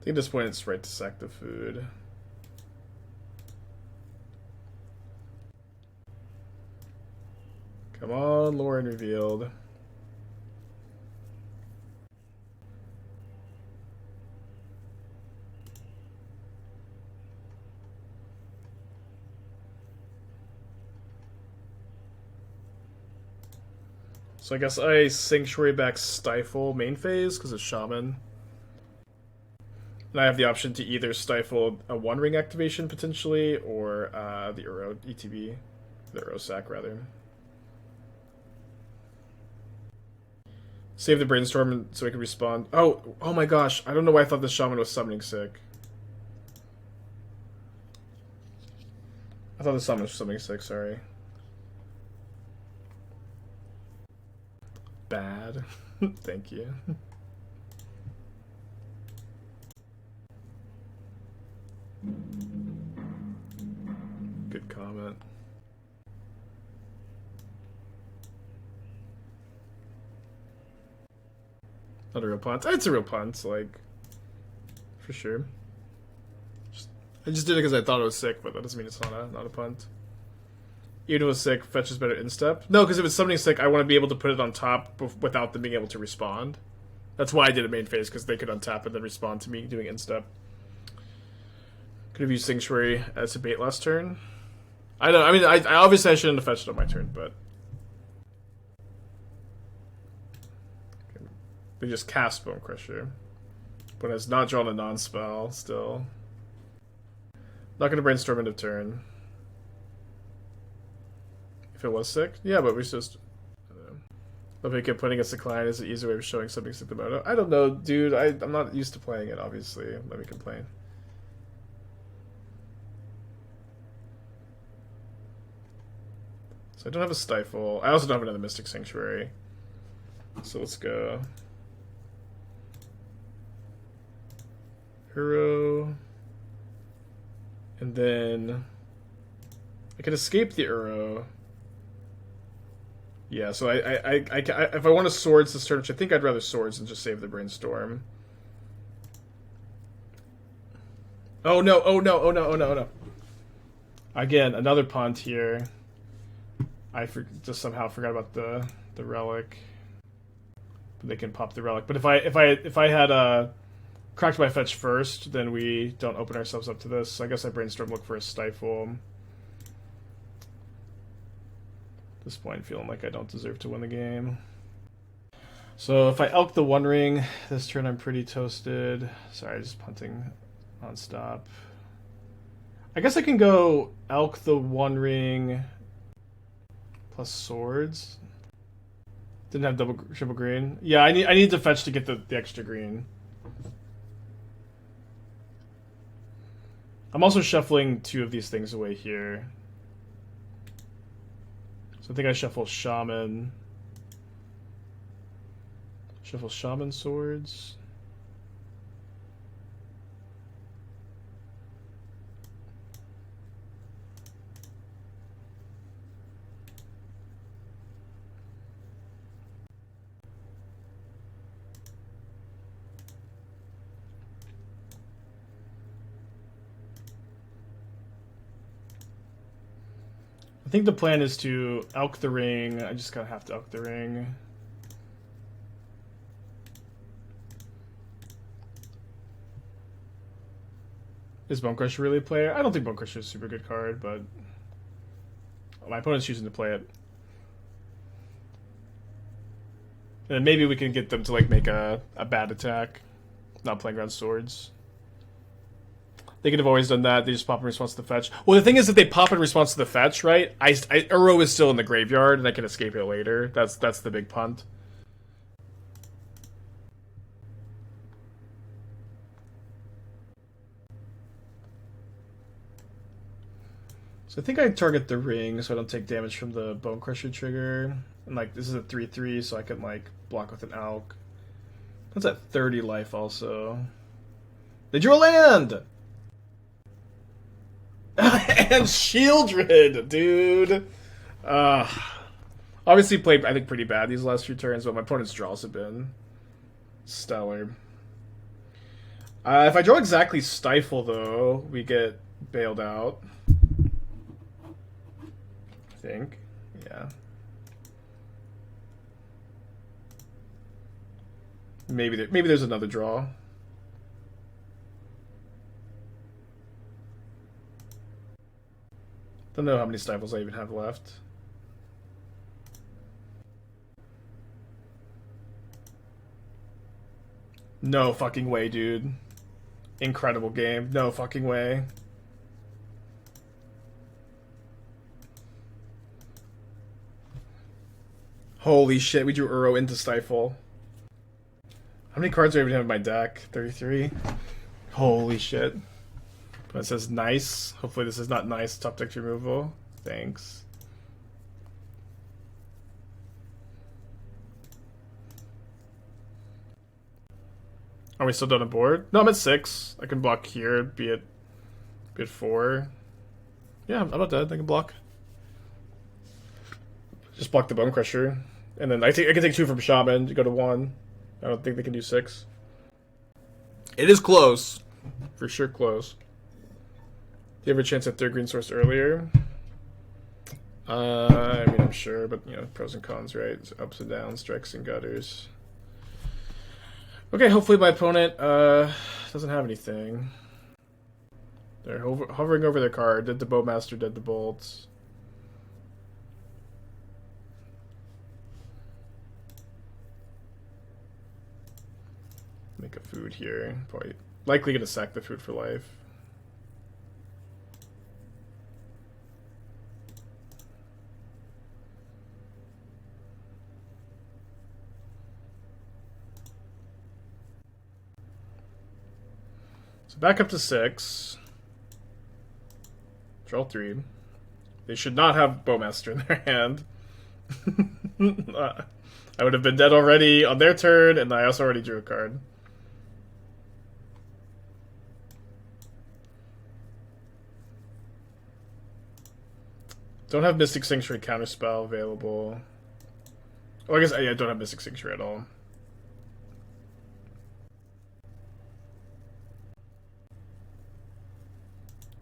think at this point it's right to sack the food. Come on, Lauren revealed. So I guess I Sanctuary back Stifle main phase because it's Shaman. And I have the option to either stifle a One Ring activation potentially, or the URO ETB, the URO sack rather. Save the Brainstorm so I can respond. Oh my gosh! I don't know why I thought the Shaman was summoning sick. I thought the Shaman was summoning sick. Sorry. Bad. Thank you. Good comment. Not a real punt. It's a real punt, like, for sure. I just did it because I thought it was sick, but that doesn't mean it's not a punt. Even if it was sick, fetch is better instep. No, because if it's something sick, I want to be able to put it on top without them being able to respond. That's why I did it main phase, because they could untap and then respond to me doing instep. Could have used Sanctuary as a bait last turn. I don't know. I mean, I obviously I shouldn't have fetched it on my turn, but we just cast Bone Crusher, but has not drawn a non-spell still. Not going to Brainstorm end of turn. If it was sick, yeah, but we just. If we kept putting against the client is an easy way of showing something sick about it. I don't know, dude. I'm not used to playing it. Obviously, let me complain. So I don't have a Stifle. I also don't have another Mystic Sanctuary. So let's go. URO. And then I can escape the URO. Yeah, so I if I want a Swords this turn, which I think I'd rather Swords than just save the Brainstorm. Oh no, oh no, oh no, oh no, oh no. Again, another punt here. I just somehow forgot about the relic. But they can pop the relic. But if I had cracked my fetch first, then we don't open ourselves up to this. So I guess I Brainstorm, look for a Stifle. At this point, feeling like I don't deserve to win the game. So if I Elk the One Ring, this turn I'm pretty toasted. Sorry, just punting non-stop. I guess I can go Elk the One Ring plus Swords. Didn't have triple green. Yeah, I need to fetch to get the extra green. I'm also shuffling two of these things away here. So I think I shuffle Shaman. Shuffle Shaman Swords. I think the plan is to Elk the Ring. I just gotta have to Elk the Ring. Is Bone Crusher really a player? I don't think Bone Crusher is a super good card, but my opponent's choosing to play it. And then maybe we can get them to like make a bad attack, not playing around Swords. They could have always done that. They just pop in response to the fetch. Well, the thing is that they pop in response to the fetch, right? URO is still in the graveyard, and I can escape it later. That's the big punt. So I think I target the ring so I don't take damage from the Bone Crusher trigger. And like this is a 3/3, so I can like block with an Elk. That's at 30 life also. They drew a land! And Shieldred, dude. Obviously played, I think, pretty bad these last few turns, but my opponent's draws have been stellar. If I draw exactly Stifle, though, we get bailed out. I think. Yeah. Maybe there's another draw. Don't know how many Stifles I even have left. No fucking way, dude. Incredible game. No fucking way. Holy shit, we drew URO into Stifle. How many cards do I even have in my deck? 33? Holy shit. But it says nice. Hopefully this is not nice top deck removal. Thanks. Are we still done a board? No, I'm at 6. I can block here, be at 4. Yeah, I'm not dead. I can block. Just block the Bone Crusher. And then I can take 2 from Shaman to go to 1. I don't think they can do 6. It is close. For sure close. Do you have a chance at 3rd green source earlier? I mean, I'm sure, but, you know, pros and cons, right? Ups and downs, strikes and gutters. Okay, hopefully my opponent doesn't have anything. They're hovering over their card. Did the Bowmaster, did the bolts. Make a food here. Probably likely gonna sack the food for life. So back up to 6. Draw 3. They should not have Bowmaster in their hand. I would have been dead already on their turn, and I also already drew a card. Don't have Mystic Sanctuary counterspell available. Oh, I guess I don't have Mystic Sanctuary at all.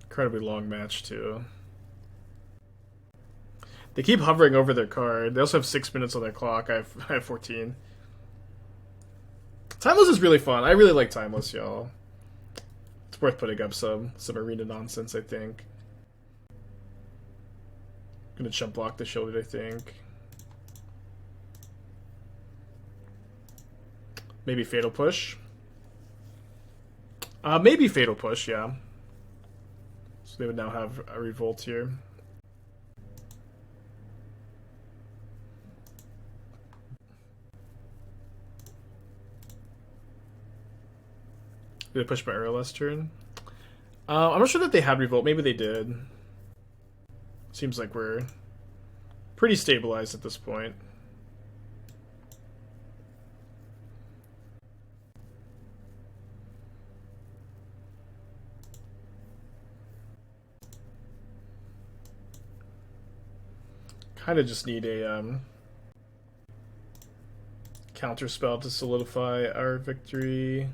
Incredibly long match, too. They keep hovering over their card. They also have 6 minutes on their clock. I have 14. Timeless is really fun. I really like Timeless, y'all. It's worth putting up some arena nonsense, I think. Gonna chump block the Shielded, I think. Maybe Fatal Push. Maybe Fatal Push, yeah. So they would now have a Revolt here. Did they push my Earl last turn? I'm not sure that they had Revolt. Maybe they did. Seems like we're pretty stabilized at this point. Kind of just need a counter spell to solidify our victory.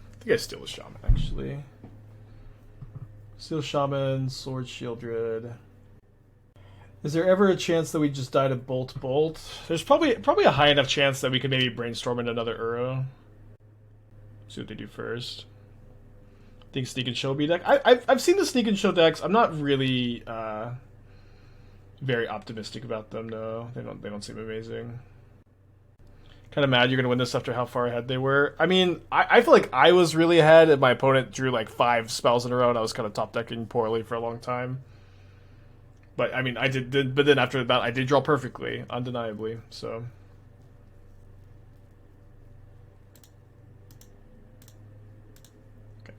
I think I steal a Shaman, actually. Steal Shaman, Sword Shieldred. Is there ever a chance that we just die to Bolt? There's probably a high enough chance that we could maybe brainstorm in another URO. See what they do first. I think Sneak and Show be deck. I've seen the Sneak and Show decks. I'm not really very optimistic about them though. They don't seem amazing. Kind of mad you're gonna win this after how far ahead they were. I mean, I feel like I was really ahead, and my opponent drew like 5 spells in a row, and I was kind of top decking poorly for a long time. But I mean, I did. But then after that, I did draw perfectly, undeniably. So. Okay.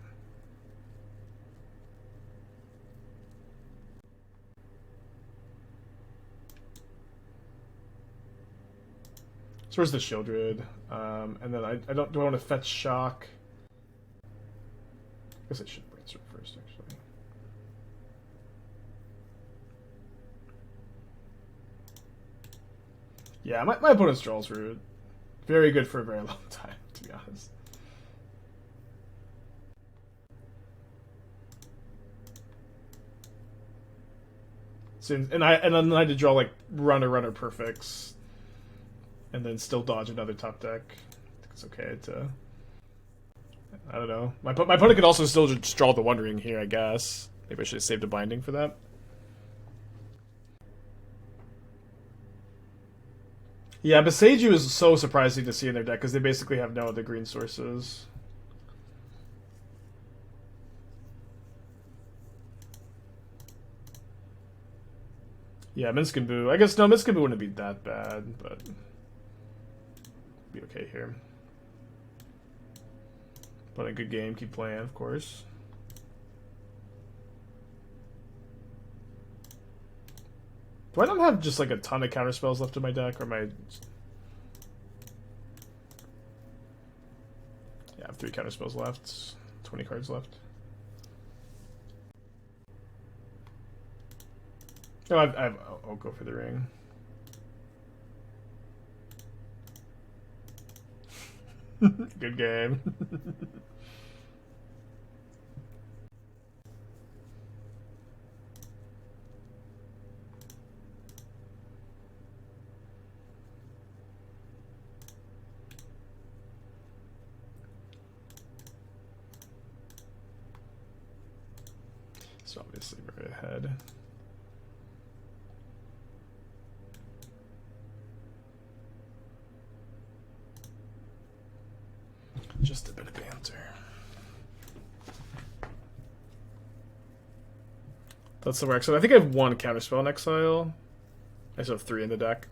So where's the Shieldred? And then I don't. Do I want to fetch Shock? I guess I should brainstorm first, actually. Yeah, my opponent's draws were very good for a very long time, to be honest. So, and then I had to draw like runner perfects, and then still dodge another top deck. I think it's okay to. I don't know. My opponent could also still just draw the One Ring here, I guess. Maybe I should have saved a binding for that. Yeah, Beseiju is so surprising to see in their deck because they basically have no other green sources. Yeah, Minskin I guess no, Minskin wouldn't be that bad, but be okay here. But a good game, keep playing, of course. Do I not have just like a ton of counter spells left in my deck, or am I? Yeah, I have 3 counter spells left, 20 cards left. No, I'll go for the ring. Good game. So obviously very ahead. Just a bit of banter. That's the work. So I think I have 1 counterspell in exile. I still have 3 in the deck.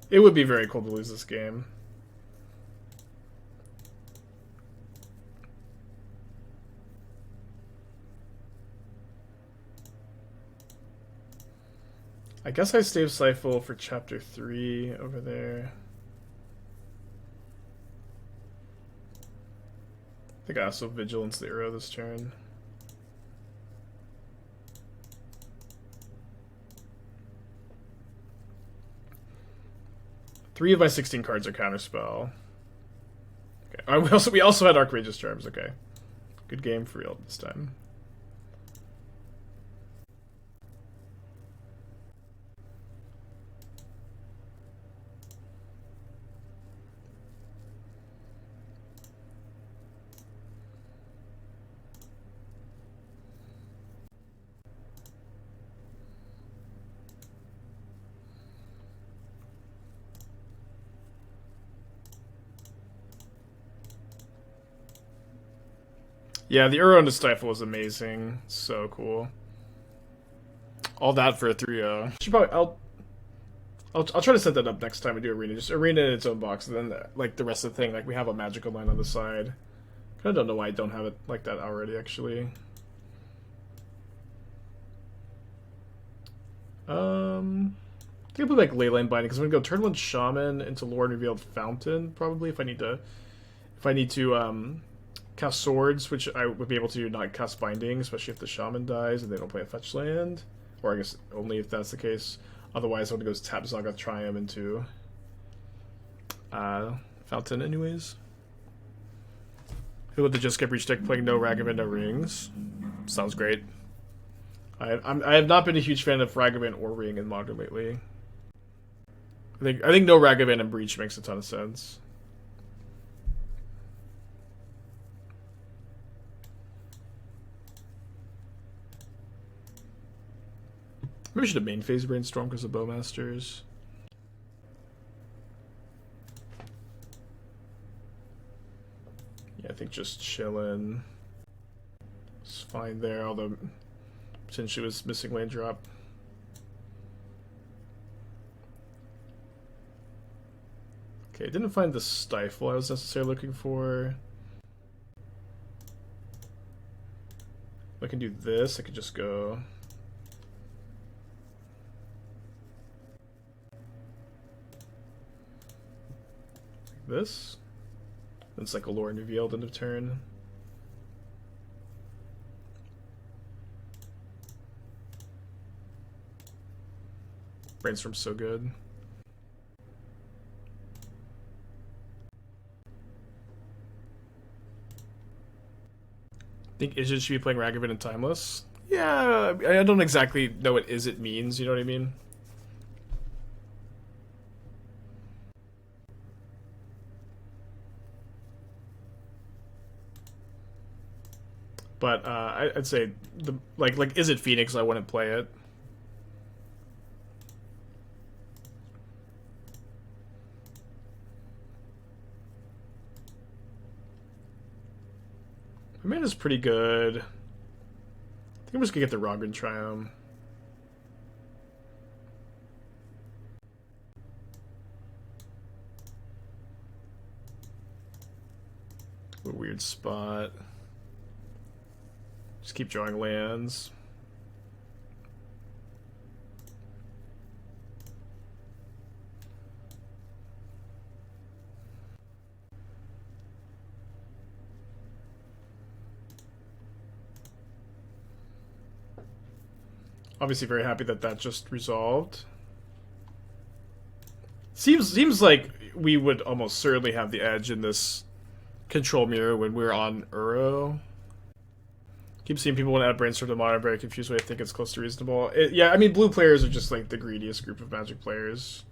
It would be very cool to lose this game. I guess I save Stifle for chapter 3 over there. I think I also Vigilance the URO this turn. Three of my 16 cards are counterspell. Okay. We also had Archrageous Charms. Okay, good game for real this time. Yeah, the URO and the Stifle was amazing. So cool. All that for a 3-0. Should probably I'll try to set that up next time we do Arena. Just Arena in its own box, and then like the rest of the thing, like we have a magical line on the side. I don't know why I don't have it like that already. Actually, I think I'll put like Leyline Binding because I'm gonna go turn 1 Shaman into Lord Revealed Fountain probably if I need to cast Swords, which I would be able to not cast Binding, especially if the Shaman dies and they don't play a fetch land, or I guess only if that's the case. Otherwise, I would go tap Zagoth Triumph into Fountain anyways. Who with the Just Get Breach deck playing no Ragavan, no Rings? Sounds great. I have not been a huge fan of Ragavan or Ring in Modern lately. I think no Ragavan and Breach makes a ton of sense. Maybe we should have main phase Brainstorm because of Bowmasters. Yeah, I think just chillin'. It's fine there, although potentially was missing land drop. Okay, didn't find the Stifle I was necessarily looking for. I can do this, I could just go. this. Then cycle lore and revealed end of turn. Brainstorm's so good. I think Izzet should be playing Ragavan and Timeless. Yeah, I don't exactly know what Izzet means, you know what I mean? But I'd say the like Izzet Phoenix, I wouldn't play it. Mana's pretty good. I think I'm just gonna get the Rogren Triumph. A weird spot. Just keep drawing lands. Obviously very happy that that just resolved. Seems like we would almost certainly have the edge in this control mirror when we're on URO. Keep seeing people want to add Brainstorm to Modern, very confused, but I think it's close to reasonable. Yeah, I mean, blue players are just like the greediest group of Magic players.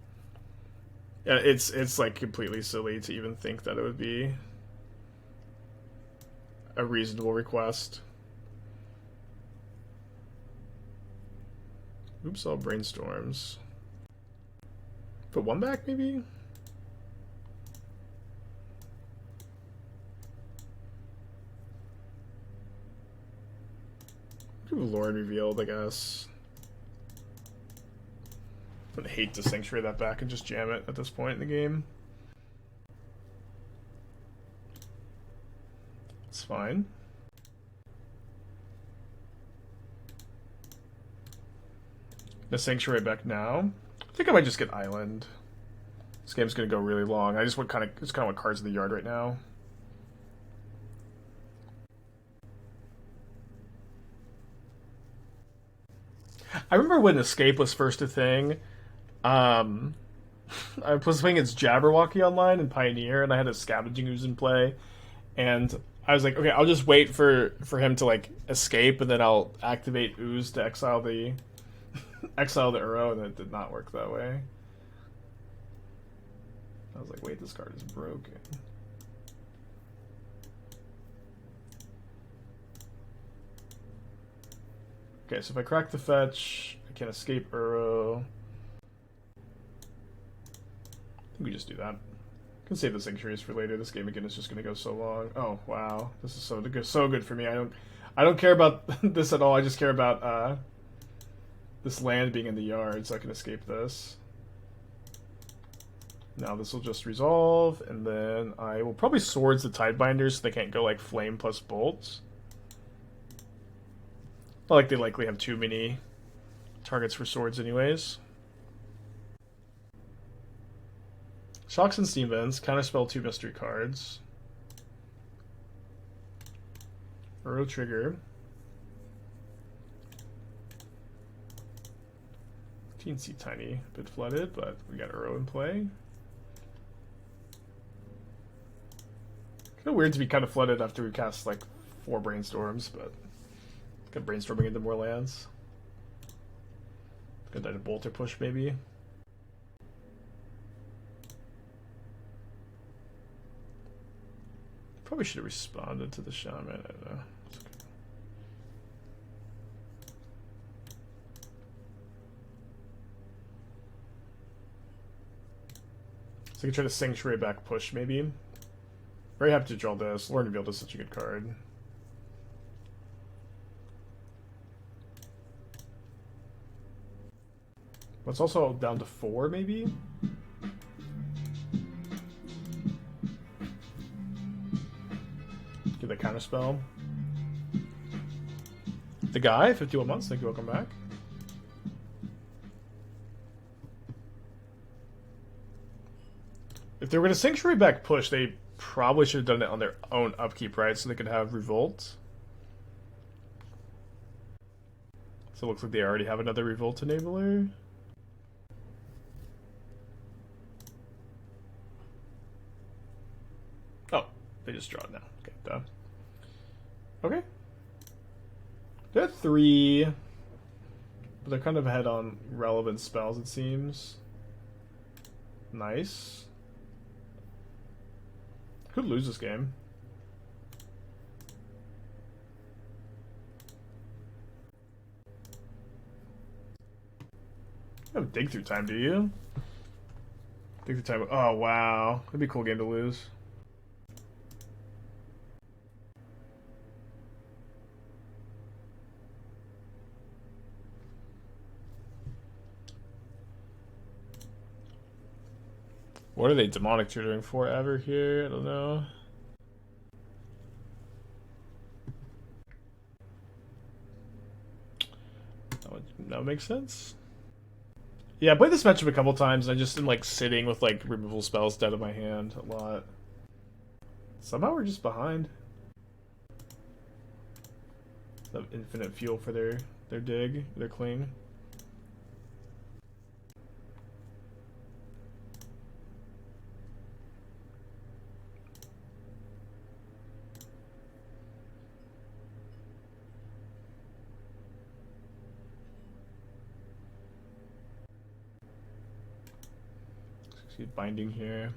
Yeah, it's like completely silly to even think that it would be a reasonable request. Oops, all Brainstorms. Put one back, maybe? Lauren revealed, I guess. I would hate to sanctuary that back and just jam it at this point in the game. It's fine. The sanctuary back now. I think I might just get Island. This game's gonna go really long. I just want kind of want cards in the yard right now. I remember when Escape was first a thing. I was playing against Jabberwocky online in Pioneer, and I had a Scavenging Ooze in play, and I was like, okay, I'll just wait for him to like escape, and then I'll activate Ooze to exile the Uro, and it did not work that way. I was like, wait, this card is broken. Okay, so if I crack the fetch, I can escape Uro. I think we just do that. I can save the sanctuaries for later. This game again is just going to go so long. Oh wow, this is so good for me. I don't care about this at all. I just care about this land being in the yard, so I can escape this. Now this will just resolve, and then I will probably Swords the Tidebinders so they can't go like Flame plus Bolts. Not like they likely have too many targets for swords anyways. Shocks and Steam Vents, counterspell 2 mystery cards. Uro trigger. Teensy tiny bit flooded, but we got Uro in play. Kind of weird to be kind of flooded after we cast like 4 Brainstorms, but got Brainstorming into more lands. Gonna die to Bolter Push, maybe. Probably should have responded to the Shaman. I don't know. It's okay. So I can try to Sanctuary back push, maybe. Very happy to draw this. Lord Revealed is such a good card. But it's also down to 4, maybe? Get the counterspell. The guy, 51 months, thank you, welcome back. If they were going to Sanctuary back push, they probably should have done it on their own upkeep, right? So they could have Revolt. So it looks like they already have another Revolt enabler. Oh, they just draw it now. Okay, done. Okay. They're at 3. But they're kind of ahead on relevant spells, it seems. Nice. Could lose this game. You have dig through time, do you? Dig through time. Oh, wow. That'd be a cool game to lose. What are they demonic tutoring for ever here? I don't know. That would make sense. Yeah, I played this matchup a couple times, and I just am like sitting with like removal spells dead in my hand a lot. Somehow we're just behind. The infinite fuel for their dig, their cling. See binding here.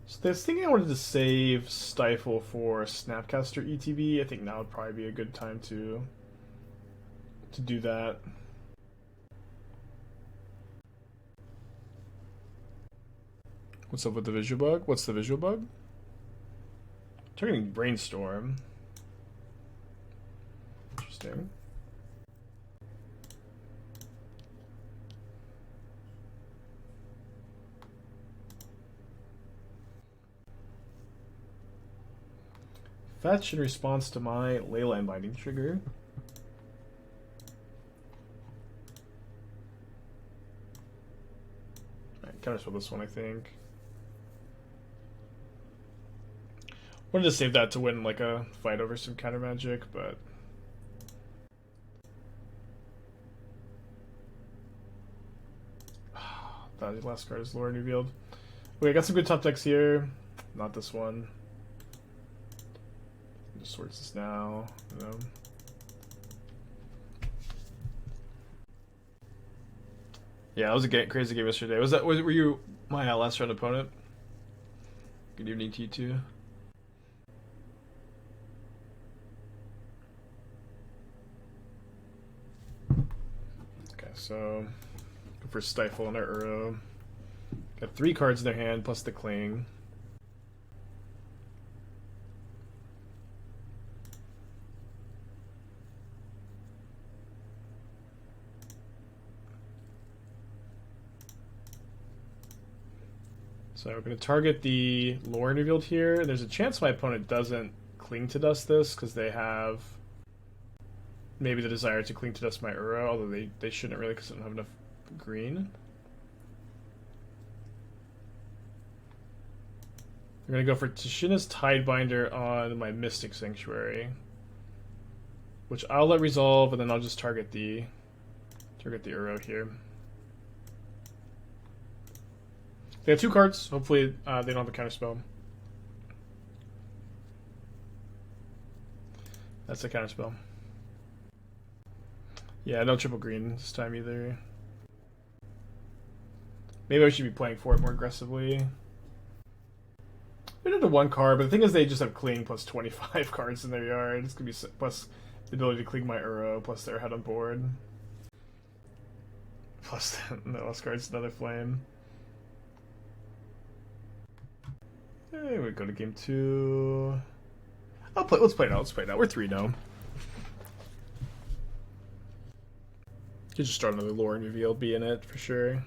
So I was thinking I wanted to save Stifle for Snapcaster ETB. I think now would probably be a good time to do that. What's up with the visual bug? What's the visual bug? Targeting Brainstorm. Interesting. Fetch in response to my Leyline Binding trigger. Alright, counterspell this one, I think. Wanted to save that to win like a fight over some counter magic, but the last card is Lore Revealed. Okay, I got some good top decks here. Not this one. Just sorts this now. You know. Yeah, that was a crazy game yesterday. Were you my last round opponent? Good evening to you too. Okay, so go for Stifle and our Uro. Got 3 cards in their hand plus the Cling. So we're going to target the Lore Revealed here. There's a chance my opponent doesn't Cling to Dust this because they have maybe the desire to Cling to Dust my Uro, although they shouldn't really because they don't have enough green. We're going to go for Tashina's Tidebinder on my Mystic Sanctuary, which I'll let resolve, and then I'll just target the Uro here. They have 2 cards. Hopefully, they don't have a counterspell. That's a counterspell. Yeah, no triple green this time either. Maybe I should be playing for it more aggressively. We did a 1 card, but the thing is they just have Cling plus 25 cards in their yard. It's going to be plus the ability to Cling my Uro, plus their head on board. Plus the last card's another Flame. Hey, we go to game 2. Let's play it out. We're 3 now. Could just start another Lore and Reveal, be in it for sure.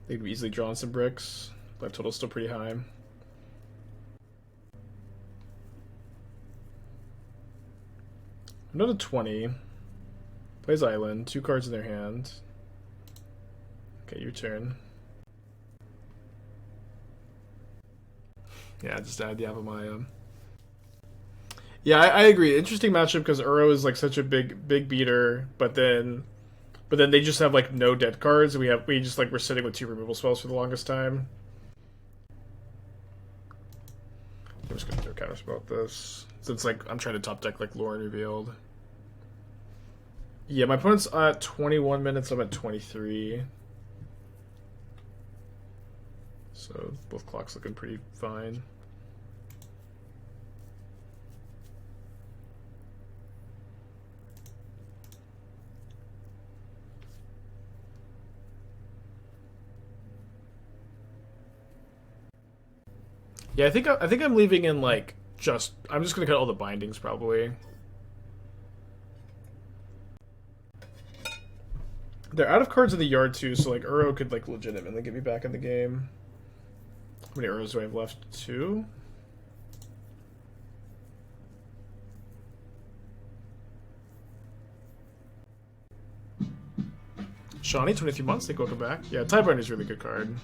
They could be easily drawn some bricks. Life total's still pretty high. Another 20. Plays Island, 2 cards in their hand. Okay, your turn. Yeah, just add Yavimaya. Yeah, I agree. Interesting matchup because Uro is like such a big beater, but then they just have like no dead cards. We just like we're sitting with 2 removal spells for the longest time. I'm just gonna throw counterspell at this since like I'm trying to top deck like Lauren revealed. Yeah, my opponent's at 21 minutes. I'm at 23. So both clocks looking pretty fine. Yeah, I think I'm leaving in like I'm just gonna cut all the bindings probably. They're out of cards in the yard too, so like Uro could like legitimately get me back in the game. How many Uros do I have left? 2? Shawnee, 23 months. Thank you, welcome back. Yeah, Tiebinder is a really good card.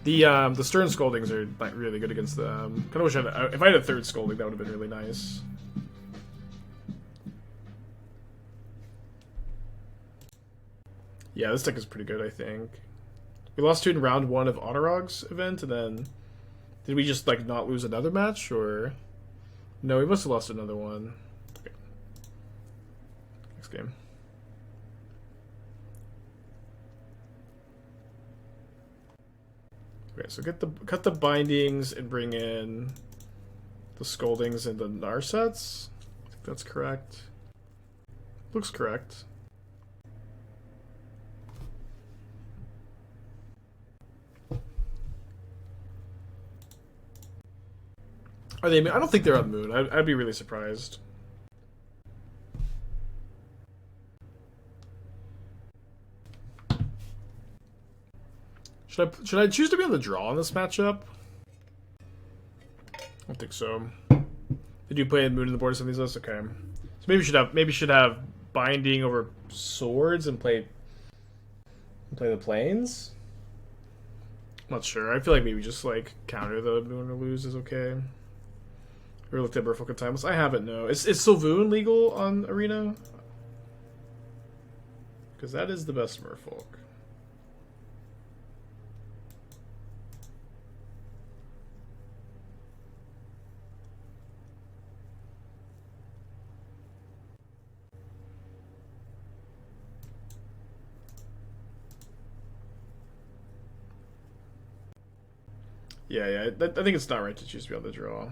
The Stern Scoldings are like really good against them. Kind of wish if I had a 3rd Scolding, that would have been really nice. Yeah, this deck is pretty good, I think. We lost 2 in round 1 of Otterog's event, and then did we just like not lose another match, or no? We must have lost another one. Okay. Next game. Okay, so cut the bindings and bring in the Scoldings and the Narsets. I think that's correct. Looks correct. Are they? I don't think they're on the moon. I'd be really surprised. Should I choose to be on the draw in this matchup? I don't think so. Did you play Moon in the board some of these lists? Okay. So maybe should have binding over swords and play the planes? I'm not sure. I feel like maybe just like counter the Moon or lose is okay. We looked at Merfolk and Timeless. I haven't, no. Is Sylvoon legal on Arena? Because that is the best Merfolk. Yeah. I think it's not right to choose to be on the draw.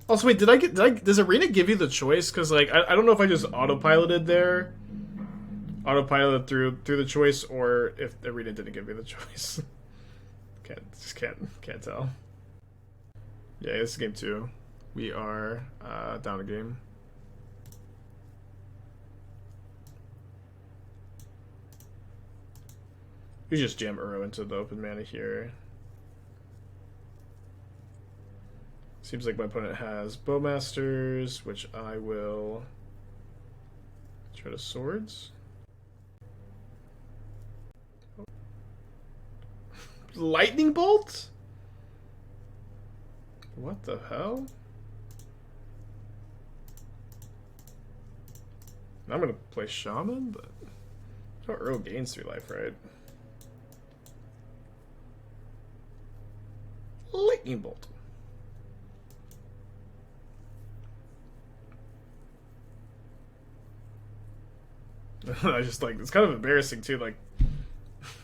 Also, wait, does Arena give you the choice? Because like I don't know if I just autopiloted there, autopiloted through the choice, or if Arena didn't give me the choice. Can't tell. Yeah, this is game 2. We are down a game. We just jam Uro into the open mana here. Seems like my opponent has Bowmasters, which I will try to swords. Lightning Bolt? What the hell? I'm gonna play Shaman, but Uro gains 3 life, right? Lightning Bolt. I just like it's kind of embarrassing too. Like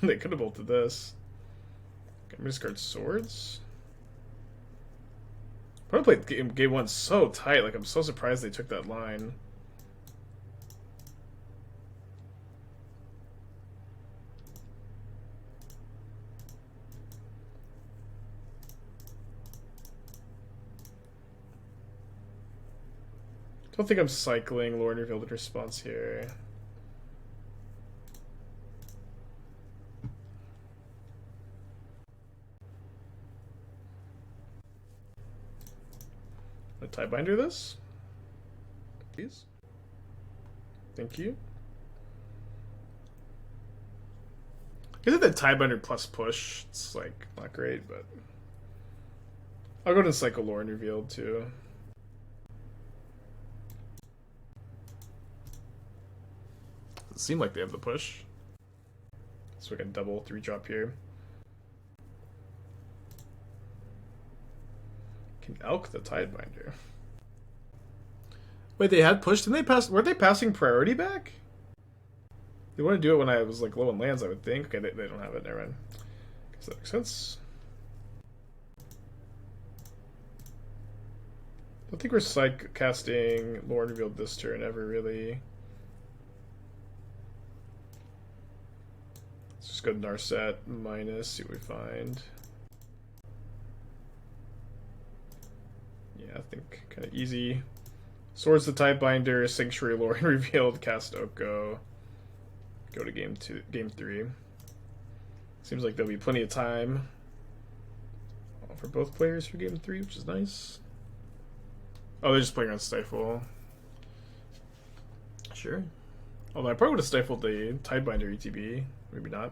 they could have bolted this. Okay, I'm gonna discard swords. I played game 1 so tight. Like I'm so surprised they took that line. Don't think I'm cycling Lord Revealed in response here. A Tiebinder this? Please. Thank you. Isn't that Tidebinder plus push? It's like not great, but I'll go to Cycle Lore and Revealed too. Doesn't seem like they have the push. So we can double 3-drop here. Can Elk the Tidebinder. Wait, they had pushed? Didn't they pass? Were they passing priority back? They want to do it when I was like low on lands, I would think. Okay, they don't have it. Never mind. Guess that makes sense. I don't think we're psych casting Lord Revealed this turn ever really. Let's just go Narset minus, see what we find. Yeah, I think kind of easy. Swords the Tidebinder, Sanctuary Lord Revealed, cast Oko. Go to game 3. Seems like there'll be plenty of time for both players for game 3, which is nice. Oh, they're just playing on Stifle. Sure. Although I probably would have stifled the Tidebinder ETB. Maybe not.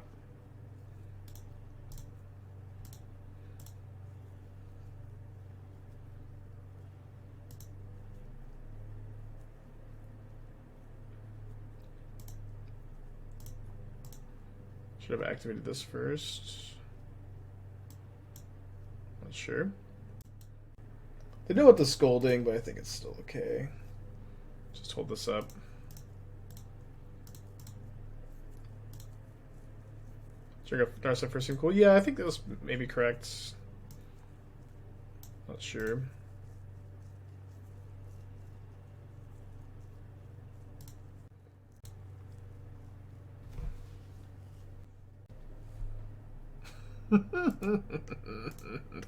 Should have activated this first. Not sure. They know what the scolding, but I think it's still okay. Just hold this up. Check out Narset first seemed cool. Yeah, I think that was maybe correct. Not sure.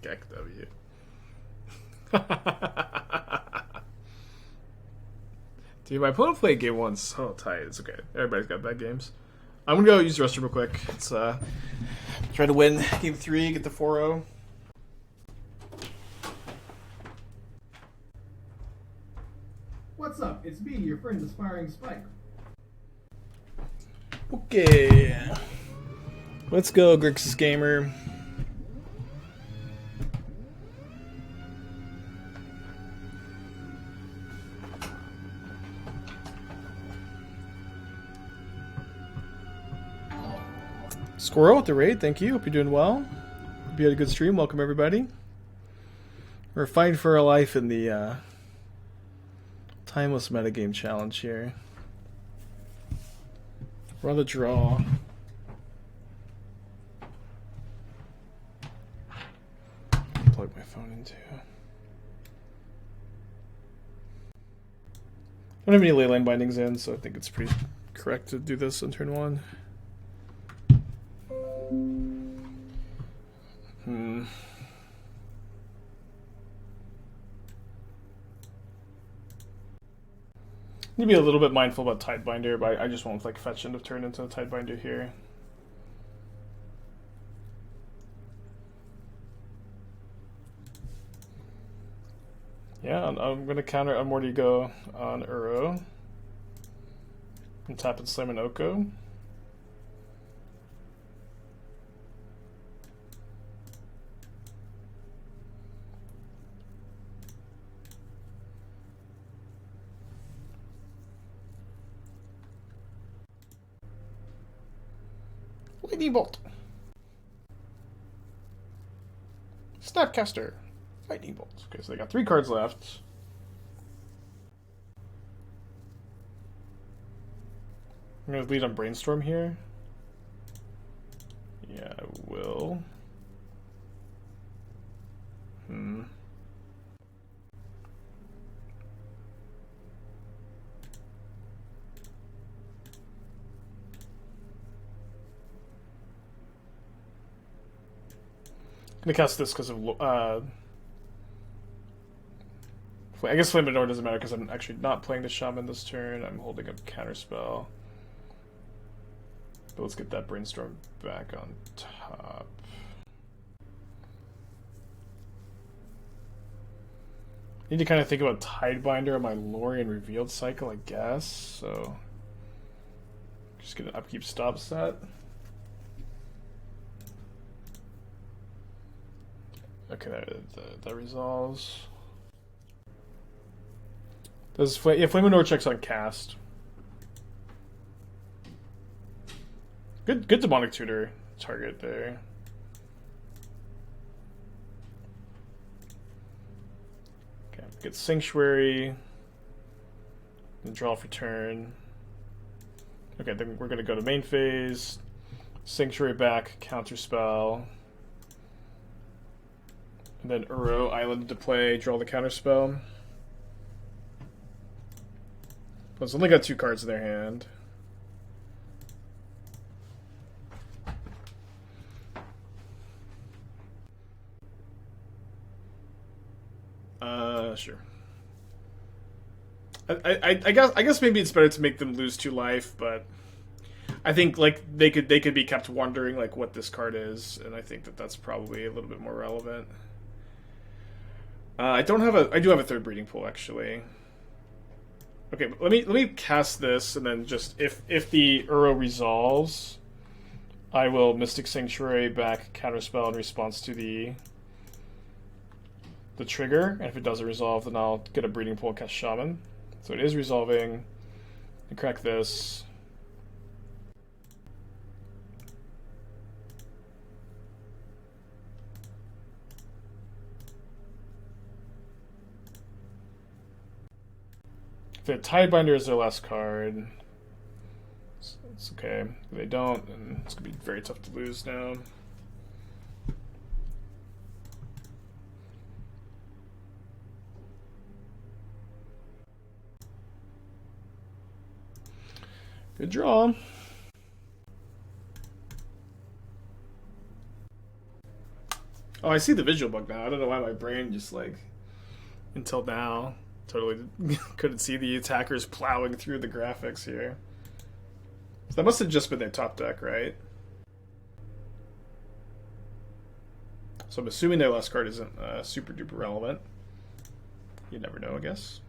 Gek W. Dude, my opponent played game 1 so tight. It's okay. Everybody's got bad games. I'm gonna go use the restroom real quick. Let's try to win game 3, get the 4-0. What's up? It's me, your friend Aspiring Spike. Okay. Let's go, Grixis Gamer. Squirrel with the raid, thank you. Hope you're doing well. Hope you had a good stream. Welcome, everybody. We're fighting for our life in the Timeless Metagame Challenge here. We're on the draw. Plug my phone into. I don't have any leyline bindings in, so I think it's pretty correct to do this on turn 1. Need to be a little bit mindful about Tidebinder, but I just won't like fetch end of turn into a Tidebinder here. Yeah, I'm gonna counter Amortigo on URO and tap and slam an Oko. Lightning Bolt. Snapcaster. Lightning Bolt. Okay, so they got 3 cards left. I'm going to lead on Brainstorm here. Yeah, I will. I'm gonna cast this because of I guess Flame Door doesn't matter because I'm actually not playing the Shaman this turn. I'm holding a counterspell. But let's get that Brainstorm back on top. Need to kind of think about Tidebinder on my Lorien Revealed cycle, I guess. So just get an upkeep stop set. Okay, that resolves. Does Flame of North checks on cast. Good demonic tutor target there. Okay, get Sanctuary. And draw for turn. Okay, then we're gonna go to main phase. Sanctuary back, counterspell. And then URO Island to play, draw the counterspell. But it's only got 2 cards in their hand. Sure. I guess maybe it's better to make them lose 2 life, but I think like they could be kept wondering like what this card is, and I think that's probably a little bit more relevant. I do have a 3rd breeding pool actually. Okay, but let me cast this, and then just if the URO resolves, I will Mystic Sanctuary back counterspell in response to the trigger, and if it doesn't resolve, then I'll get a breeding pool and cast Shaman. So it is resolving. And crack this. If they have Tidebinder as their last card, it's okay. If they don't, then it's gonna be very tough to lose now. Good draw. Oh, I see the visual bug now. I don't know why my brain just like, until now, totally couldn't see the attackers plowing through the graphics here. So that must have just been their top deck, right? So I'm assuming their last card isn't super duper relevant. You never know, I guess.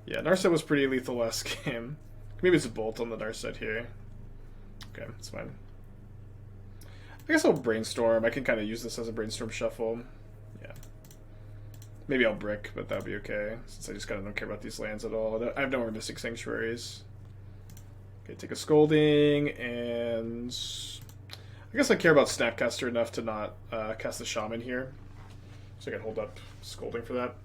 Yeah, Narset was pretty lethal last game. Maybe it's a bolt on the Narset here. Okay, it's fine. I guess I'll brainstorm. I can kind of use this as a brainstorm shuffle. Yeah. Maybe I'll brick, but that'll be okay, since I just kind of don't care about these lands at all. I have no more Mystic Sanctuaries. Okay, take a Scolding, and I guess I care about Snapcaster enough to not cast the Shaman here. So I can hold up Scolding for that.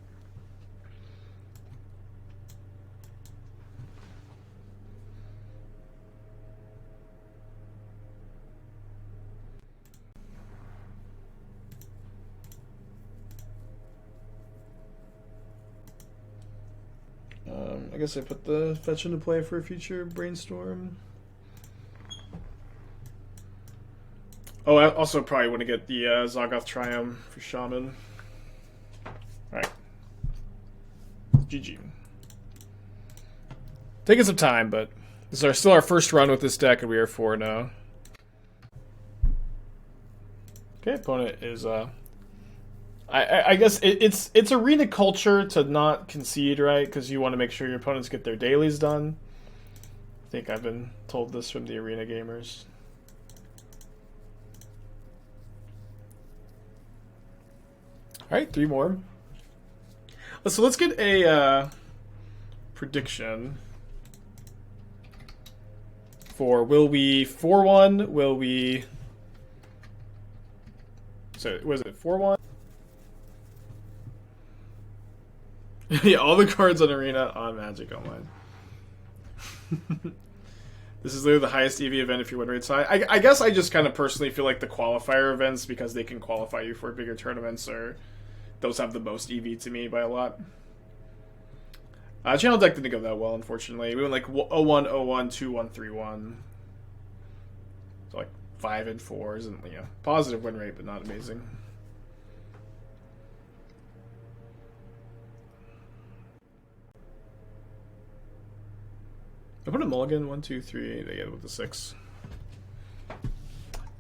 I guess I put the fetch into play for a future brainstorm. Oh, I also probably want to get the Zaggoth Triumph for Shaman. Alright. GG. Taking some time, but this is still our first run with this deck, and we are 4-0. Okay, opponent is I guess it's arena culture to not concede, right? Because you want to make sure your opponents get their dailies done. I think I've been told this from the arena gamers. All right, 3 more. So let's get a prediction for will we 4-1? Will we? So was it 4-1? Yeah, all the cards on Arena on Magic Online. This is literally the highest EV event if you win rate. So I guess I just kind of personally feel like the qualifier events, because they can qualify you for bigger tournaments, those have the most EV to me by a lot. Channel deck didn't go that well, unfortunately. We went like 0-1, 0-1, 2-1, 3-1. So like 5 and 4s, and positive win rate, but not amazing. I put a mulligan, 1, 2, 3. They get it with the 6.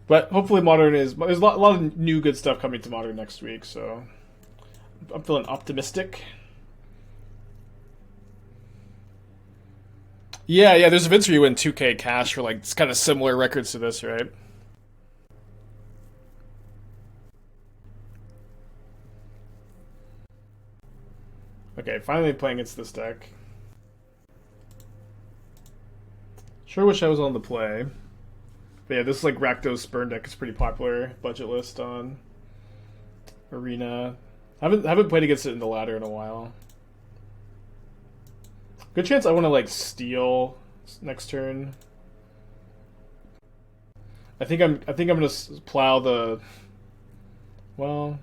But hopefully Modern there's a lot of new good stuff coming to Modern next week, so I'm feeling optimistic. Yeah, there's events where you win 2K cash for like it's kind of similar records to this, right? Okay, finally playing against this deck. Sure wish I was on the play. But yeah, this like Rakdos burn deck is pretty popular budget list on Arena. I haven't played against it in the ladder in a while. Good chance I want to like steal next turn. I think I'm gonna plow the. Well.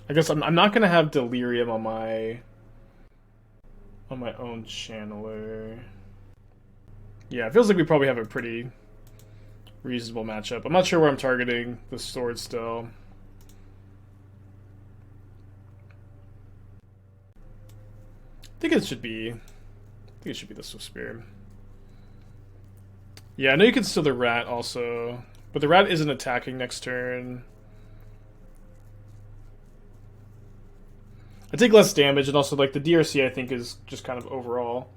I guess I'm not gonna have Delirium on my own channeler. Yeah, it feels like we probably have a pretty reasonable matchup. I'm not sure where I'm targeting the sword still. I think it should be the Swift Spear. Yeah, I know you can steal the rat also, but the rat isn't attacking next turn. I take less damage, and also like the DRC I think is just kind of overall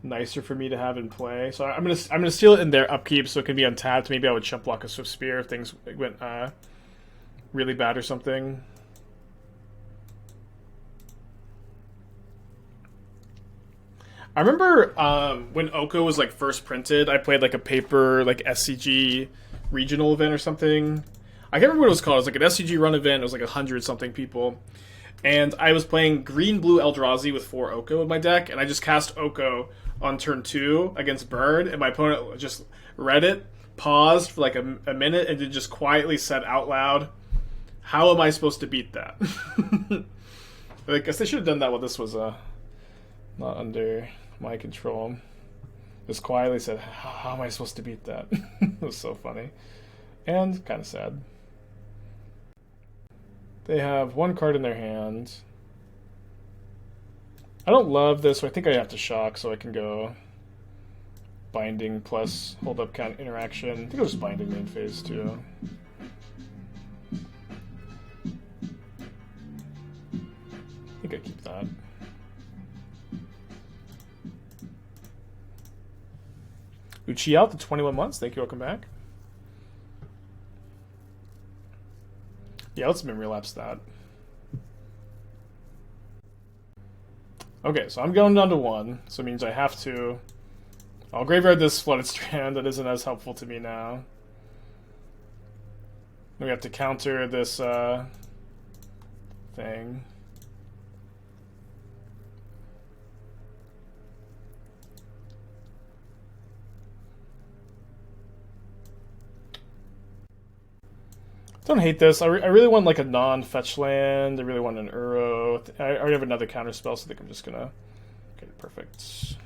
nicer for me to have in play. So I'm gonna steal it in their upkeep so it can be untapped. Maybe I would chump block a Swift Spear if things went really bad or something. I remember when Oko was like first printed, I played like a paper like SCG regional event or something. I can't remember what it was called. It was like an SCG run event. It was like 100 something people. And I was playing green-blue Eldrazi with 4 Oko in my deck, and I just cast Oko on turn 2 against Burn, and my opponent just read it, paused for like a minute, and then just quietly said out loud, "How am I supposed to beat that?" I guess they should have done that while this was not under my control. Just quietly said, "How am I supposed to beat that?" It was so funny. And kind of sad. They have 1 card in their hand. I don't love this, so I think I have to shock so I can go binding plus hold up count interaction. I think it was binding main phase too. I think I keep that. Uchi out to 21 months. Thank you. Welcome back. Yeah, let's memory lapse that. Okay, so I'm going down to 1, so it means I have to. I'll graveyard this Flooded Strand that isn't as helpful to me now. We have to counter this thing. Don't hate this. I really want like a non-fetch land. I really want an URO. I already have another counter spell, so I think I'm just gonna get it perfect.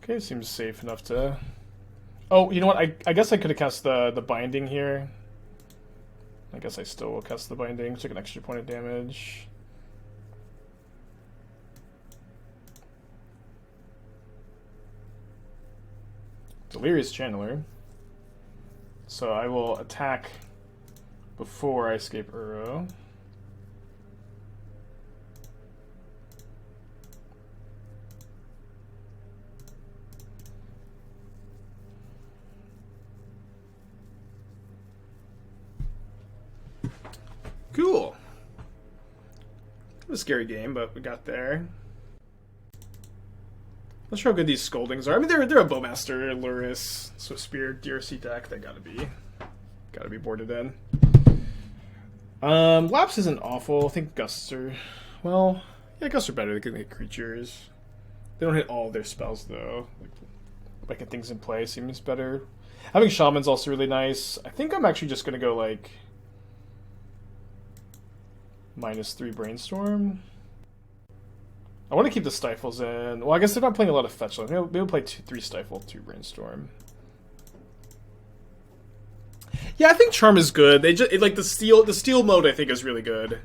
Okay, seems safe enough to... Oh, you know what? I guess I could have cast the binding here. I guess I still will cast the binding. Took an extra point of damage. Delirious Channeler. So I will attack before I escape URO. Cool. It was a scary game, but we got there. Not sure how good these Scoldings are. I mean, they're a Bowmaster, Luris, Swift Spear, DRC deck. They gotta be boarded in. Lapse isn't awful. I think Gusts are, well, yeah, Gusts are better. They can hit creatures. They don't hit all of their spells though. Like making things in play seems better. Having Shaman's also really nice. I think I'm actually just gonna go like -3 Brainstorm. I want to keep the Stifles in. Well, I guess they're not playing a lot of fetch lands. Maybe we'll play 3 Stifle, 2 Brainstorm. Yeah, I think Charm is good. They just like the steal mode. I think is really good.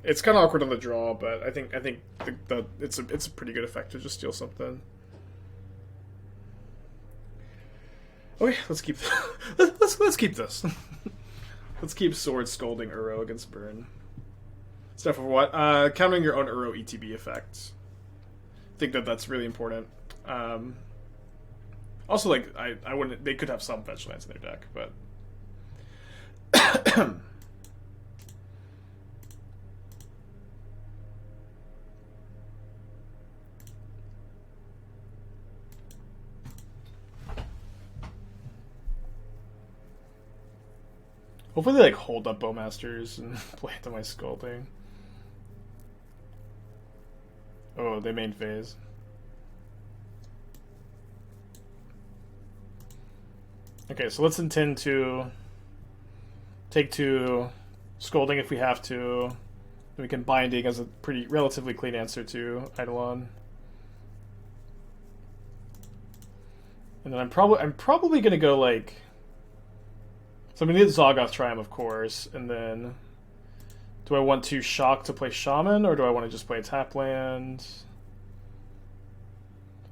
It's kind of awkward on the draw, but I think it's a pretty good effect to just steal something. Okay, let's keep let's keep this. Let's keep Sword Scolding Uro against Burn. Stuff for what? Countering your own Uro ETB effect. I think that's really important. Also, like I wouldn't. They could have some fetch lands in their deck, but. Hopefully they like hold up Bowmasters and play into my Scolding. Oh, they main phase. Okay, so let's intend to take 2 Scolding if we have to. We can Binding as a pretty relatively clean answer to Eidolon. And then I'm probably gonna go like. So I'm gonna need Zoggoth Triumph, of course, and then do I want to shock to play Shaman, or do I want to just play a tap land?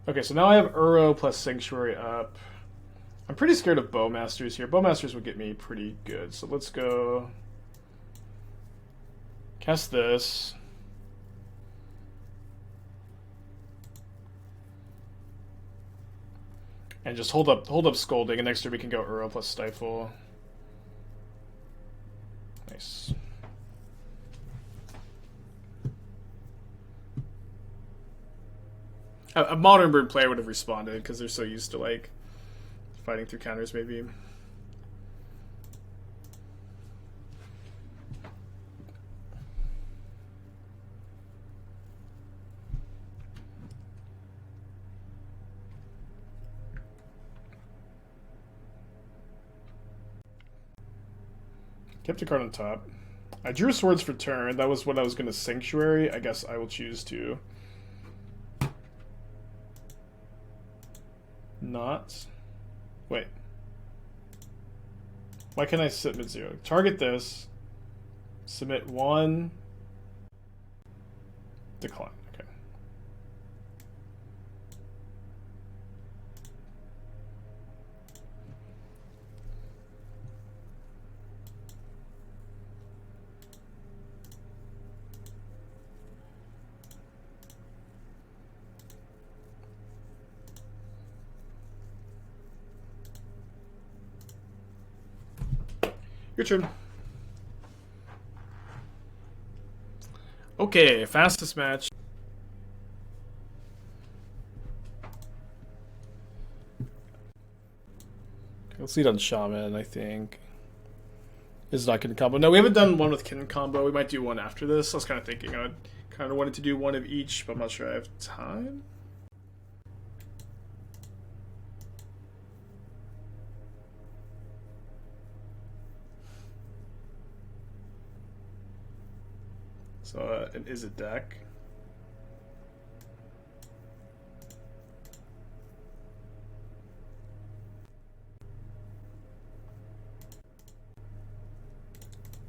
Okay, so now I have Uro plus Sanctuary up. I'm pretty scared of Bowmasters here. Bowmasters would get me pretty good, so let's go cast this. And just hold up Scolding, and next turn we can go Uro plus Stifle. Nice. A modern Bird player would have responded because they're so used to like fighting through counters, maybe. Kept a card on top. I drew swords for turn. That was what I was going to Sanctuary. I guess I will choose to not. Wait. Why can't I submit 0? Target this. Submit 1. Decline. Okay. Your turn. Okay, fastest match. Let's lead on Shaman, I think. Is not Kitten Combo. No, we haven't done one with Kitten Combo. We might do one after this. I was kind of thinking I kind of wanted to do one of each, but I'm not sure I have time. So, an Is It deck.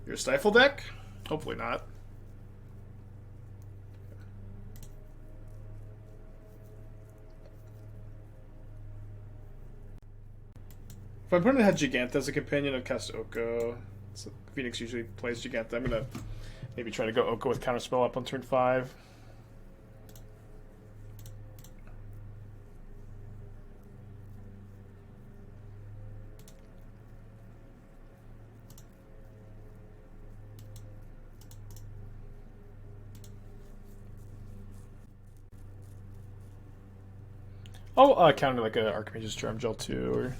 Your Stifle deck? Hopefully not. If I'm putting had Giganta as a companion, I'd cast Oko. So Phoenix usually plays Giganta. I'm gonna maybe try to go Oko with Counterspell up on turn 5. I'll counter like a Archmage's Charm Gel 2 or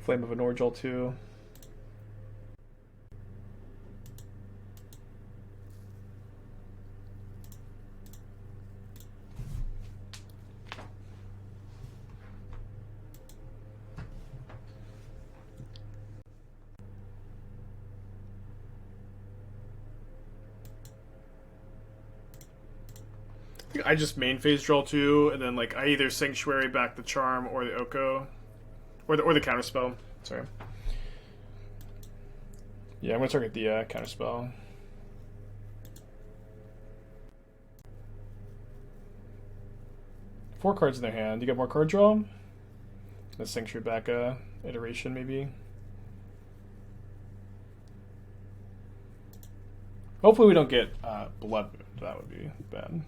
Flame of Anor Gel 2. I just main phase draw 2, and then like I either Sanctuary back the Charm or the Oko, or the Counterspell. Sorry. Yeah, I'm gonna target the Counterspell. Four cards in their hand. You got more card draw? The Sanctuary back iteration, maybe. Hopefully we don't get Blood. That would be bad.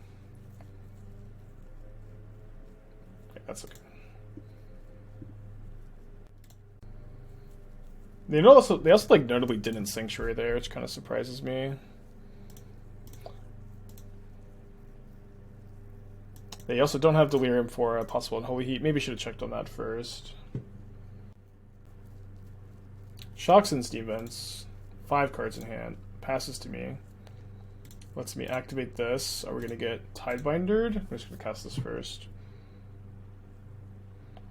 Okay, that's okay. They also like notably didn't Sanctuary there, which kind of surprises me. They also don't have Delirium for a possible Unholy Heat. Maybe should have checked on that first. Shocks and Steam Vents. 5 cards in hand. Passes to me. Lets me activate this. Are we going to get Tidebindered? I'm just going to cast this first.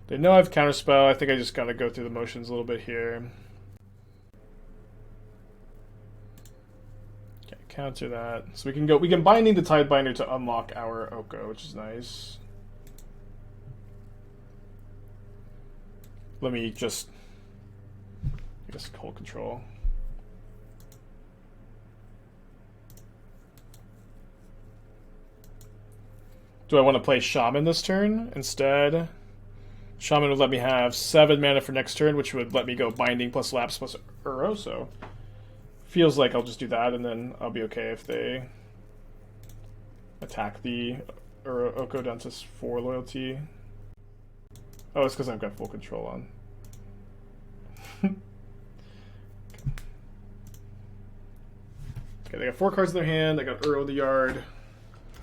They know I have Counterspell. I think I just got to go through the motions a little bit here. Okay, counter that. So we can Binding the Tidebinder to unlock our Oko, which is nice. Let me just, I guess, hold control. Do I want to play Shaman this turn instead? Shaman would let me have 7 mana for next turn, which would let me go Binding plus Lapse plus Uro, so feels like I'll just do that, and then I'll be okay if they attack the Oko down to 4 loyalty. Oh, it's because I've got full control on. Okay, they got 4 cards in their hand. They got Uro in the yard.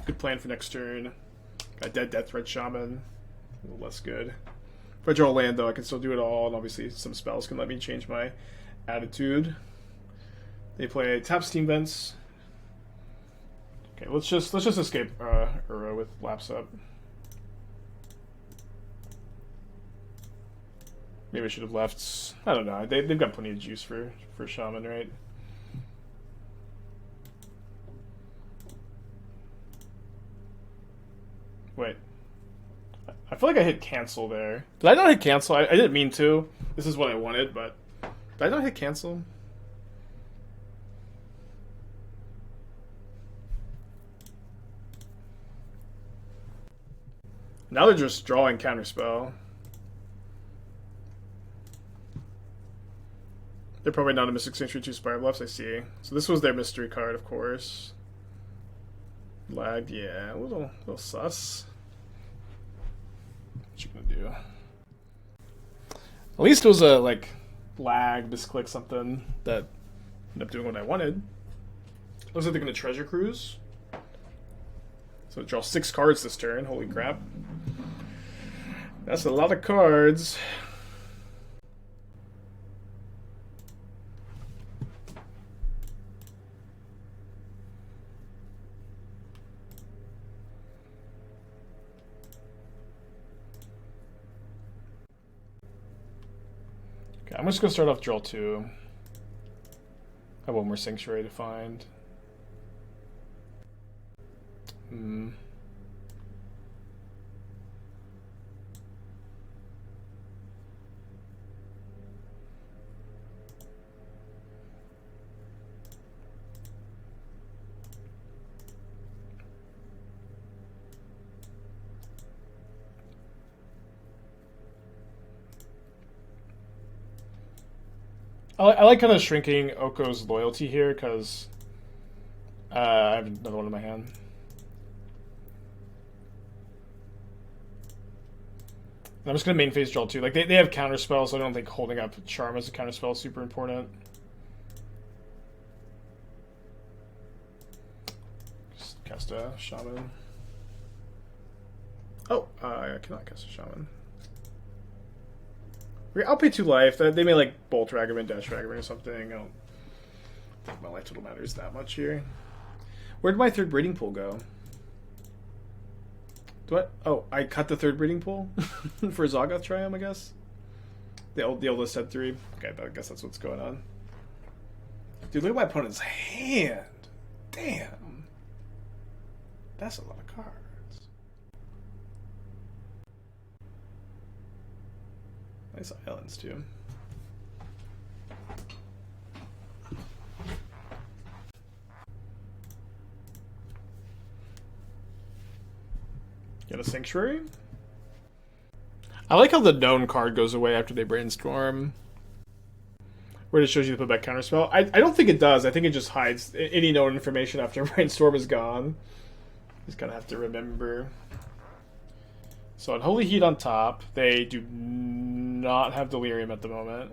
Good plan for next turn. Got Death Threat Shaman. A little less good. If I draw a land, though, I can still do it all, and obviously some spells can let me change my attitude. They play tap Steam Vents. Okay, let's just escape Uro with Lapse up. Maybe I should have left. I don't know. They've got plenty of juice for Shaman, right? Wait. I feel like I hit cancel there. Did I not hit cancel? I didn't mean to. This is what I wanted, but did I not hit cancel? Now they're just drawing Counterspell. They're probably not a Mystic Sanctuary 2 Spire Bluffs, I see. So this was their mystery card, of course. Lagged, yeah, a little sus. What you gonna do? At least it was a like lag, misclick something that ended up doing what I wanted. Looks like they're gonna Treasure Cruise. So draw 6 cards this turn. Holy crap! That's a lot of cards. I'm just going to start off draw 2. I have one more Sanctuary to find. I like kind of shrinking Oko's loyalty here because I have another one in my hand. And I'm just going to main phase draw 2. Like they have counterspell, so I don't think holding up Charm as a counterspell is super important. Just cast a Shaman. Oh, I cannot cast a Shaman. I'll pay 2 life. They may like Bolt Ragavan, Dash Ragavan or something. I don't think my life total matters that much here. Where'd my 3rd breeding pool go? Do I? Oh, I cut the 3rd breeding pool for Zoggoth Triumph, I guess. The oldest had 3. Okay, I guess that's what's going on. Dude, look at my opponent's hand. Damn. That's a lot of cards. Nice islands too. Get a sanctuary. I like how the known card goes away after they brainstorm. Where it shows you to put back counterspell. I don't think it does. I think it just hides any known information after brainstorm is gone. Just gotta have to remember. So Unholy Heat on top. They do not have Delirium at the moment.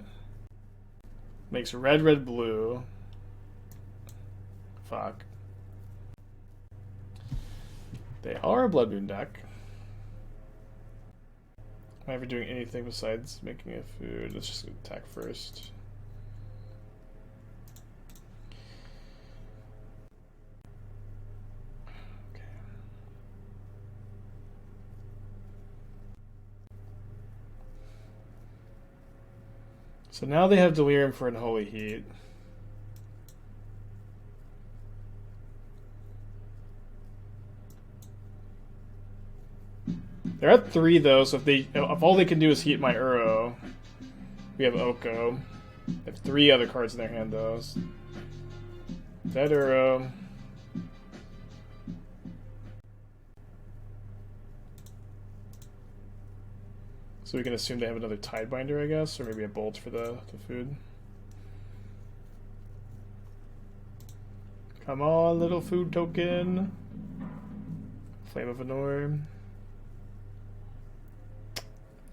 Makes red, red, blue. Fuck. They are a Blood Moon deck. Am I ever doing anything besides making a food? Let's just attack first. Okay. So now they have Delirium for Unholy Heat. They're at 3 though, so if all they can do is heat my URO, we have Oko. They have 3 other cards in their hand though. Dead URO. So we can assume they have another Tidebinder, I guess, or maybe a Bolt for the food. Come on, little food token. Flame of Anor.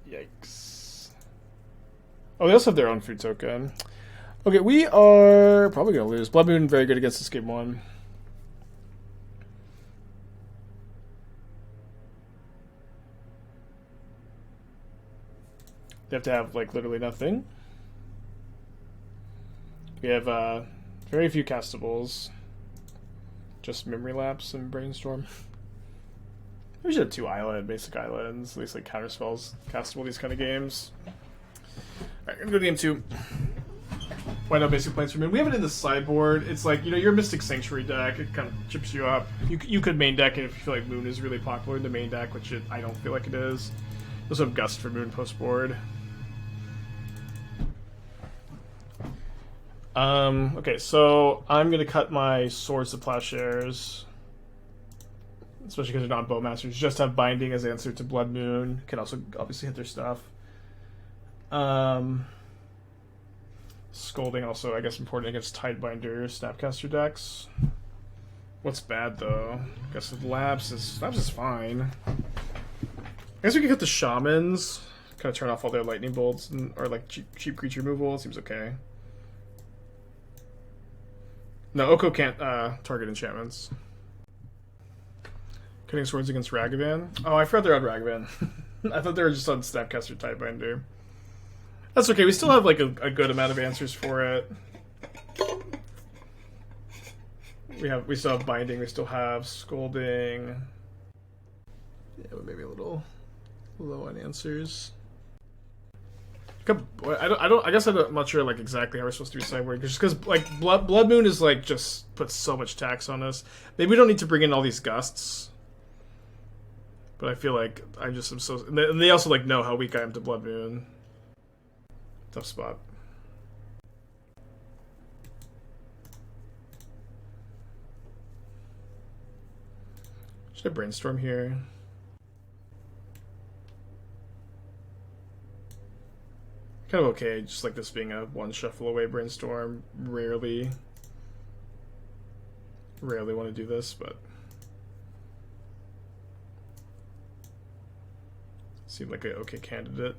Yikes. Oh, they also have their own food token. Okay, we are probably going to lose. Blood Moon, very good against this game 1. They have to have, like, literally nothing. We have very few castables. Just Memory Lapse and Brainstorm. We should have 2 basic islands, at least like counterspells castable these kind of games. Alright, gonna go to game 2. Why no basic plans for Moon? We have it in the sideboard. It's like, you know, your Mystic Sanctuary deck, it kind of chips you up. You could main deck it if you feel like Moon is really popular in the main deck, which I don't feel like it is. You also have Gust for Moon post board. Okay, so I'm gonna cut my Swords to Plowshares. Especially because they're not Bowmasters. Just have Binding as answer to Blood Moon. Can also obviously hit their stuff. Scolding also, I guess, important against Tidebinder, Snapcaster decks. What's bad though? I guess with Lapse is fine. I guess we can hit the Shamans. Kind of turn off all their lightning bolts or like cheap creature removal. Seems okay. No, Oko can't target enchantments. Cutting Swords against Ragavan. Oh, I forgot they're on Ragavan. I thought they were just on Snapcaster Tidebinder. That's okay. We still have like a good amount of answers for it. We still have Binding. We still have Scolding. Yeah, but maybe a little low on answers. I guess I'm not sure like exactly how we're supposed to be sideboarding, just because like Blood Moon is like just puts so much tax on us. Maybe we don't need to bring in all these gusts. But I feel like I just am so. And they also like know how weak I am to Blood Moon. Tough spot. Should I Brainstorm here? Kind of okay, just like this being a one shuffle away Brainstorm. Rarely want to do this, but seemed like an okay candidate.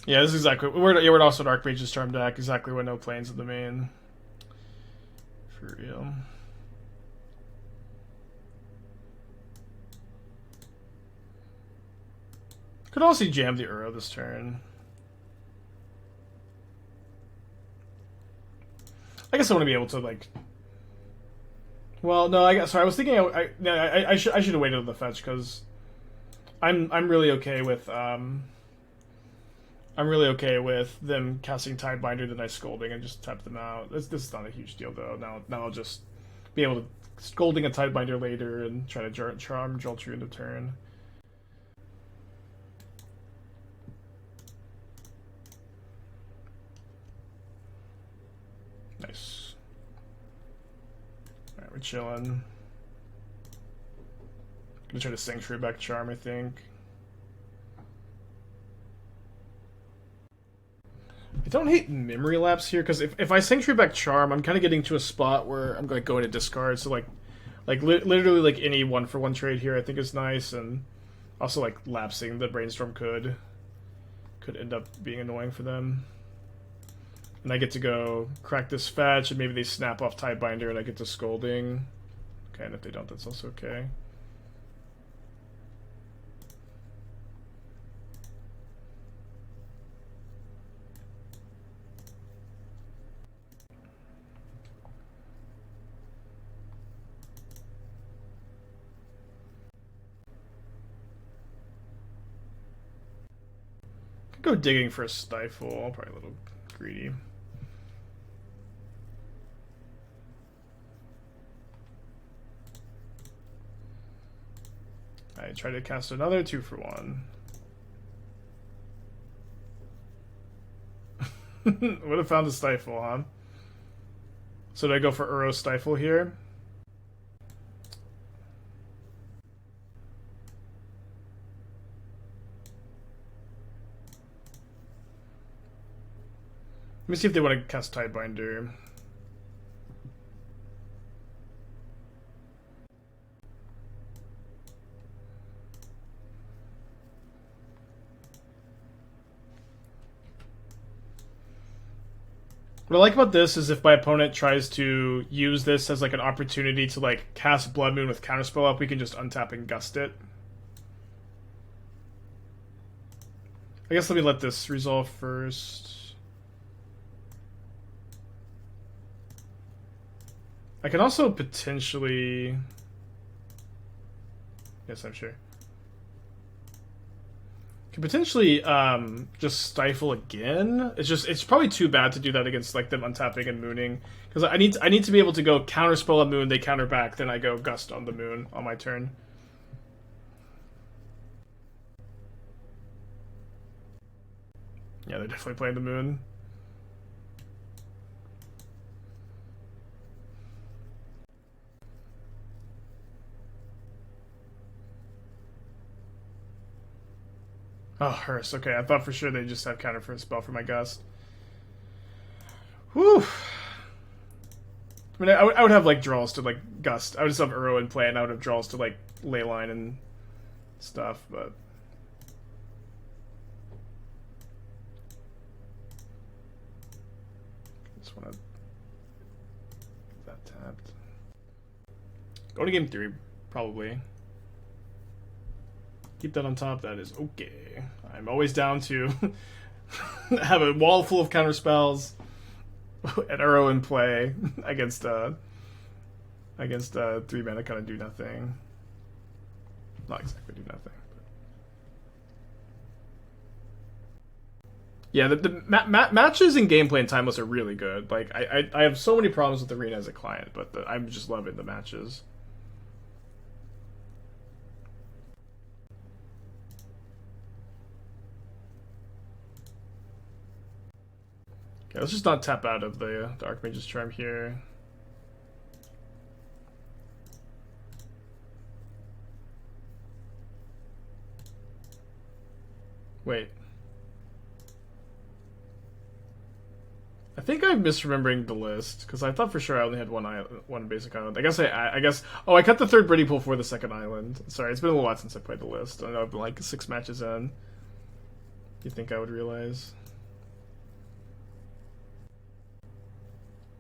Yeah, this is exactly. We're also an Archmage's Charm deck. Exactly what no planes in the main. For real. Could also jam the Uro this turn. I guess I want to be able to like Well, no, I guess. Sorry, I was thinking. I should have waited on the fetch because I'm really okay with I'm really okay with them casting Tidebinder, then I scolding and just tap them out. This is not a huge deal though. Now I'll just be able to scolding a Tidebinder later and try to charm Joltru into turn. Nice. Alright, we're chilling. Gonna try to Sanctuary back Charm, I think. I don't hate Memory Lapse here, because if I Sanctuary back Charm, I'm kind of getting to a spot where I'm going to go into discard, so literally like any 1-for-1 trade here I think is nice, and also like lapsing the Brainstorm could end up being annoying for them. And I get to go crack this fetch, and maybe they snap off Tidebinder, and I get to Scolding. Okay, and if they don't, that's also okay. Go digging for a Stifle, probably a little greedy. I try to cast another 2-for-1. Would have found a Stifle, huh? So did I go for URO Stifle here? Let me see if they want to cast Tidebinder. What I like about this is if my opponent tries to use this as like an opportunity to like cast Blood Moon with Counterspell up, we can just untap and gust it. I guess let me let this resolve first. I can also potentially... Yes, I'm sure. Can potentially just Stifle again. It's probably too bad to do that against like them untapping and mooning, because I need to be able to go Counterspell a moon, they counter back, then I go Gust on the moon on my turn. Yeah, they're definitely playing the moon. Oh, Hearse. Okay, I thought for sure they'd just have counter for a spell for my Gust. Whew. I mean, I would have like draws to like Gust. I would just have URO in play, and I would have draws to like Leyline and stuff, but... Just want to get that tapped. Go to game 3, probably. Keep that on top, that is okay. I'm always down to have a wall full of counter spells, an URO in play against 3 mana kind of do nothing. Not exactly do nothing. But... Yeah, the matches in gameplay and Timeless are really good. Like I have so many problems with Arena as a client, but I'm just loving the matches. Okay, let's just not tap out of the Archmage's Charm here. Wait. I think I'm misremembering the list, because I thought for sure I only had one basic island. I guess. Oh, I cut the 3rd Birdie Pool for the 2nd island. Sorry, it's been a little while since I played the list. I know I've been like 6 matches in. You think I would realize?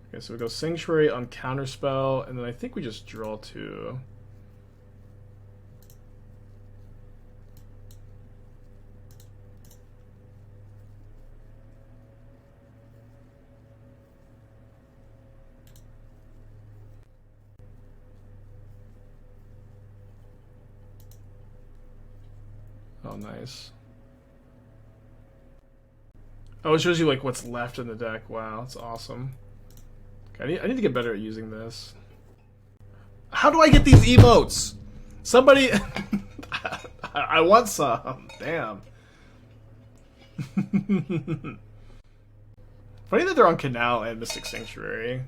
Okay, so we go Sanctuary on Counterspell, and then I think we just draw 2. Oh, nice. Oh, it shows you like what's left in the deck. Wow, that's awesome. Okay, I need to get better at using this. How do I get these emotes? Somebody... I want some. Damn. Funny that they're on Canal and Mystic Sanctuary.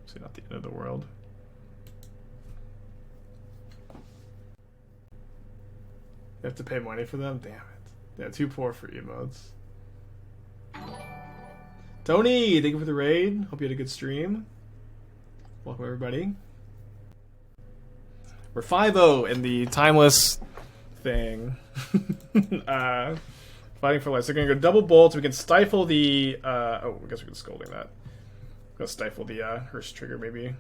See, not the end of the world. You have to pay money for them? Damn it. Yeah, too poor for emotes. Tony, thank you for the raid. Hope you had a good stream. Welcome, everybody. We're 5-0 in the timeless thing. Fighting for life. So we're going to go double bolt. We can stifle the... oh, I guess we can scolding that. I'm going to stifle the Hearst trigger, maybe.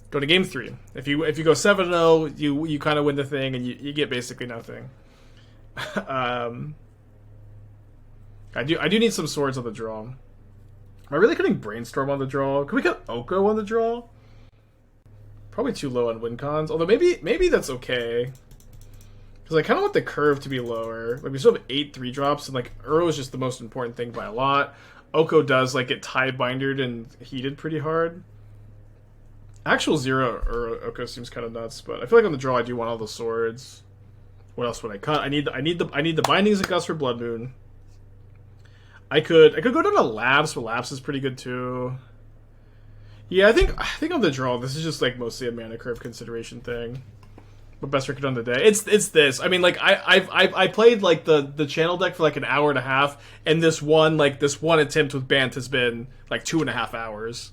Go to game 3. If you go 7-0, you kind of win the thing, and you get basically nothing. I do need some swords on the draw. Am I really getting Brainstorm on the draw? Can we get Oko on the draw? Probably too low on win cons. Although maybe that's okay. Because I kind of want the curve to be lower. Like we still have 8 3-drops, and like URO is just the most important thing by a lot. Oko does like get tie bindered and heated pretty hard. Actual 0 URO Oko seems kind of nuts, but I feel like on the draw I do want all the swords. What else would I cut? I need the bindings of Gust for Blood Moon. I could go down to Labs, but Labs is pretty good too. Yeah, I think on the draw this is just like mostly a mana curve consideration thing. But best record on the day. It's this. I mean, like I played like the channel deck for like an hour and a half, and this one attempt with Bant has been like 2.5 hours.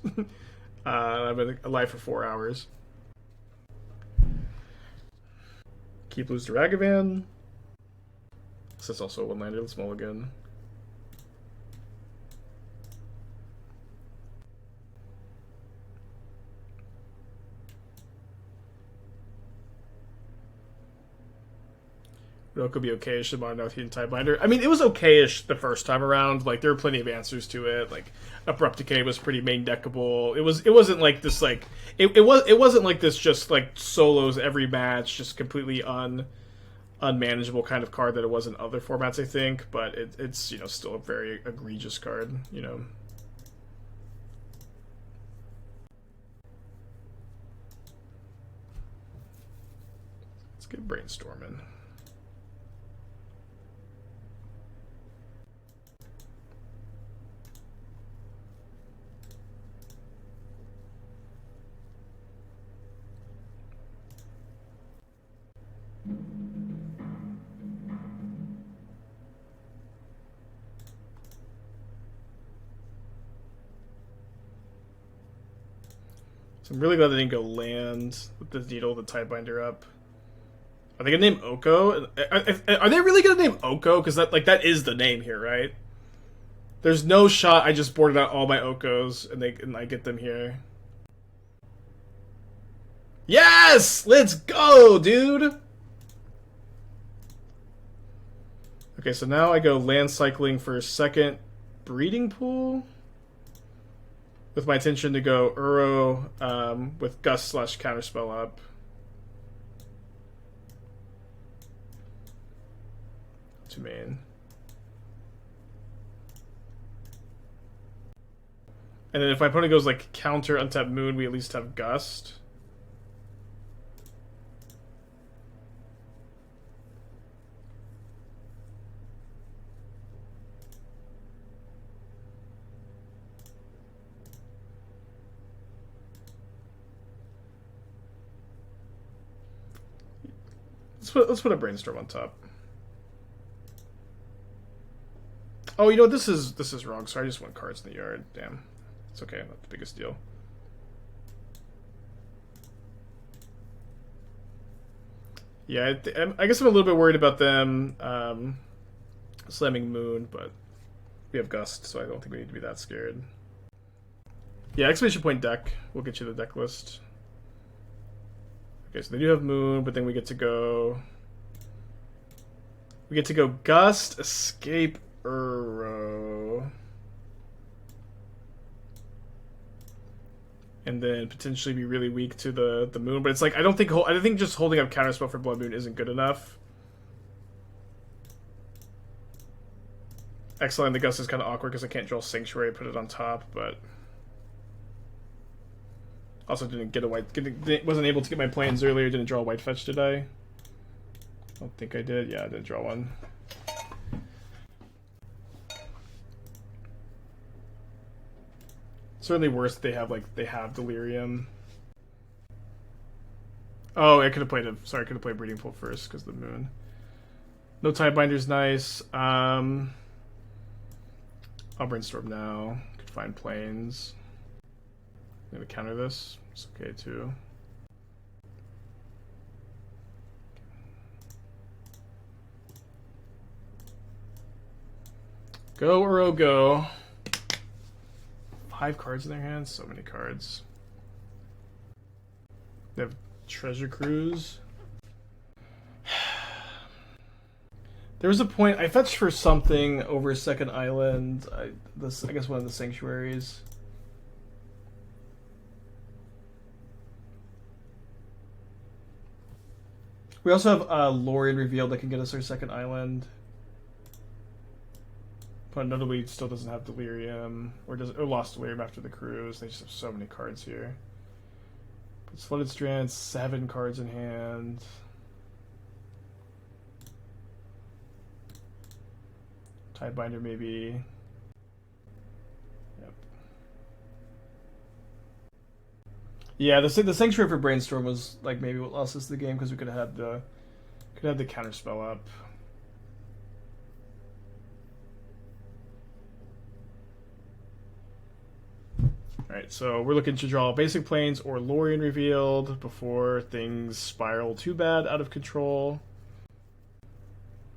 I've been alive for 4 hours. Keep lose to Ragavan. This is also a one-lander. Let's mulligan. It could be okay-ish. Shimon now with Hidden Tidebinder. I mean, it was okay-ish the first time around. Like there were plenty of answers to it. Like Abrupt Decay was pretty main deckable. It wasn't like this like it wasn't like this just like solos every match, just completely unmanageable kind of card that it was in other formats, I think. But it's you know still a very egregious card. You know. Let's get Brainstorming. So I'm really glad they didn't go land with the Needle, the Tidebinder up. Are they gonna name Oko? Are they really gonna name Oko? Because that is the name here, right? There's no shot I just boarded out all my Okos and I get them here. Yes! Let's go, dude! Okay, so now I go land cycling for second breeding pool. With my intention to go URO with Gust / Counterspell up. To main. And then if my opponent goes like counter untap Moon, we at least have Gust. Let's put a Brainstorm on top. Oh, you know this is wrong. Sorry, I just want cards in the yard. Damn, it's okay. Not the biggest deal. Yeah, I guess I'm a little bit worried about them slamming Moon, but we have Gust, so I don't think we need to be that scared. Yeah, exclamation point deck. We'll get you the deck list. Okay, so they do have Moon, but then we get to go Gust, Escape, URO. and then potentially be really weak to the moon. But it's like I don't think just holding up counterspell for Blood Moon isn't good enough. Exiling the Gust is kind of awkward because I can't draw Sanctuary, put it on top, but also didn't get a white. Wasn't able to get my plans earlier. Didn't draw a white fetch, did I? I don't think I did. Yeah, I did draw one. Certainly worse. They have Delirium. Oh, I could have played I could have played Breeding Pool first because of the moon. No Tidebinder's nice. I'll brainstorm now. Could find planes. I'm gonna counter this. It's okay too. Go, Uro, go. 5 cards in their hands? So many cards. They have Treasure Cruise. There was a point I fetched for something over a second island. I guess one of the sanctuaries. We also have Lorien revealed that can get us our second island. But notably still doesn't have Delirium. Or lost Delirium after the cruise. They just have so many cards here. But Flooded Strand, 7 cards in hand. Tidebinder maybe. Yep. Yeah, the Sanctuary for Brainstorm was like maybe what lost us the game because we could have had the counter spell up. Alright, so we're looking to draw Basic Plains or Lorien revealed before things spiral too bad out of control.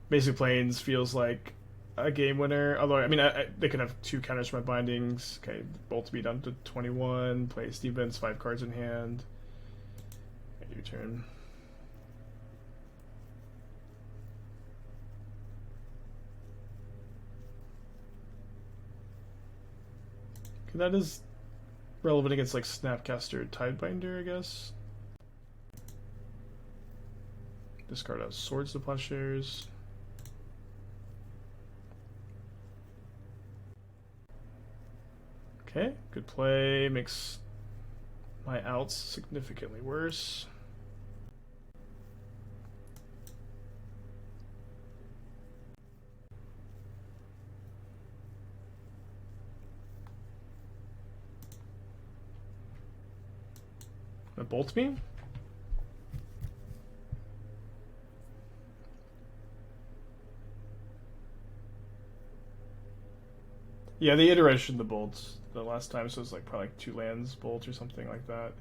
Basic Plains feels like a game winner, although I mean they could have 2 counters for my bindings. Okay, bolt speed down to 21. Play Steve Ben's 5 cards in hand. Okay, your turn. Okay, that is relevant against like Snapcaster Tidebinder, I guess. Discard out Swords to Plowshares. Okay, good play. Makes my outs significantly worse. Bolt me? Yeah, the iteration of the bolts the last time, so it was like probably like 2 lands bolt or something like that.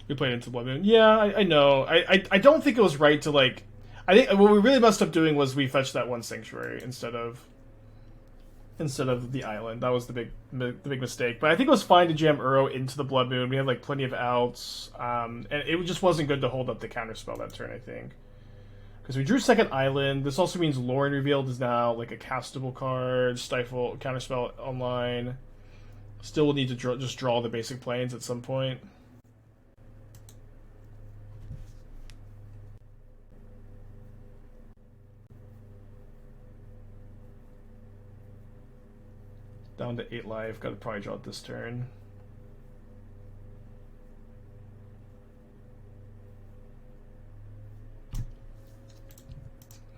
We played into Blood Moon. Yeah, I know. I don't think it was right to like. I think what we really messed up doing was we fetched that one sanctuary instead of the island. That was the big mistake. But I think it was fine to jam Uro into the Blood Moon. We had like plenty of outs, and it just wasn't good to hold up the counterspell that turn. I think because we drew second island. This also means Lorien revealed is now like a castable card. Stifle counterspell online. Still will need to just draw the basic planes at some point. Down to 8 life. Got to probably draw it this turn.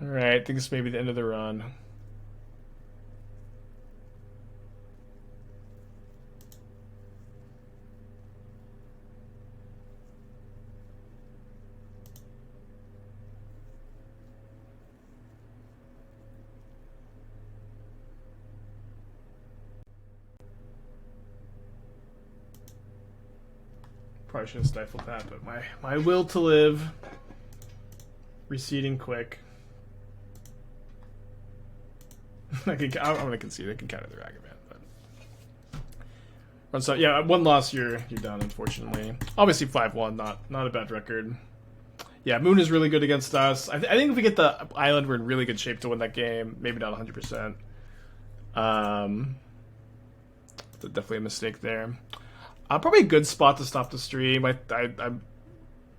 Alright, I think this may be the end of the run. Probably should have stifled that, but my will to live receding quick. I'm gonna concede. I can counter the Ragavan, but so yeah, 1 loss, you're done. Unfortunately, obviously 5-1, not a bad record. Yeah, Moon is really good against us. I think if we get the island, we're in really good shape to win that game. Maybe not 100%. Definitely a mistake there. Probably a good spot to stop the stream. I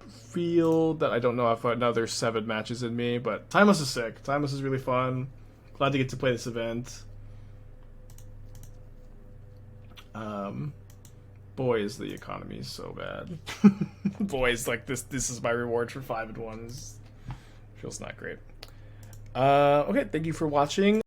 feel that I don't know if another 7 matches in me, but Timeless is sick. Timeless is really fun. Glad to get to play this event. Boy, is the economy so bad. Boys, like this is my reward for 5-1. Feels not great. Okay, thank you for watching.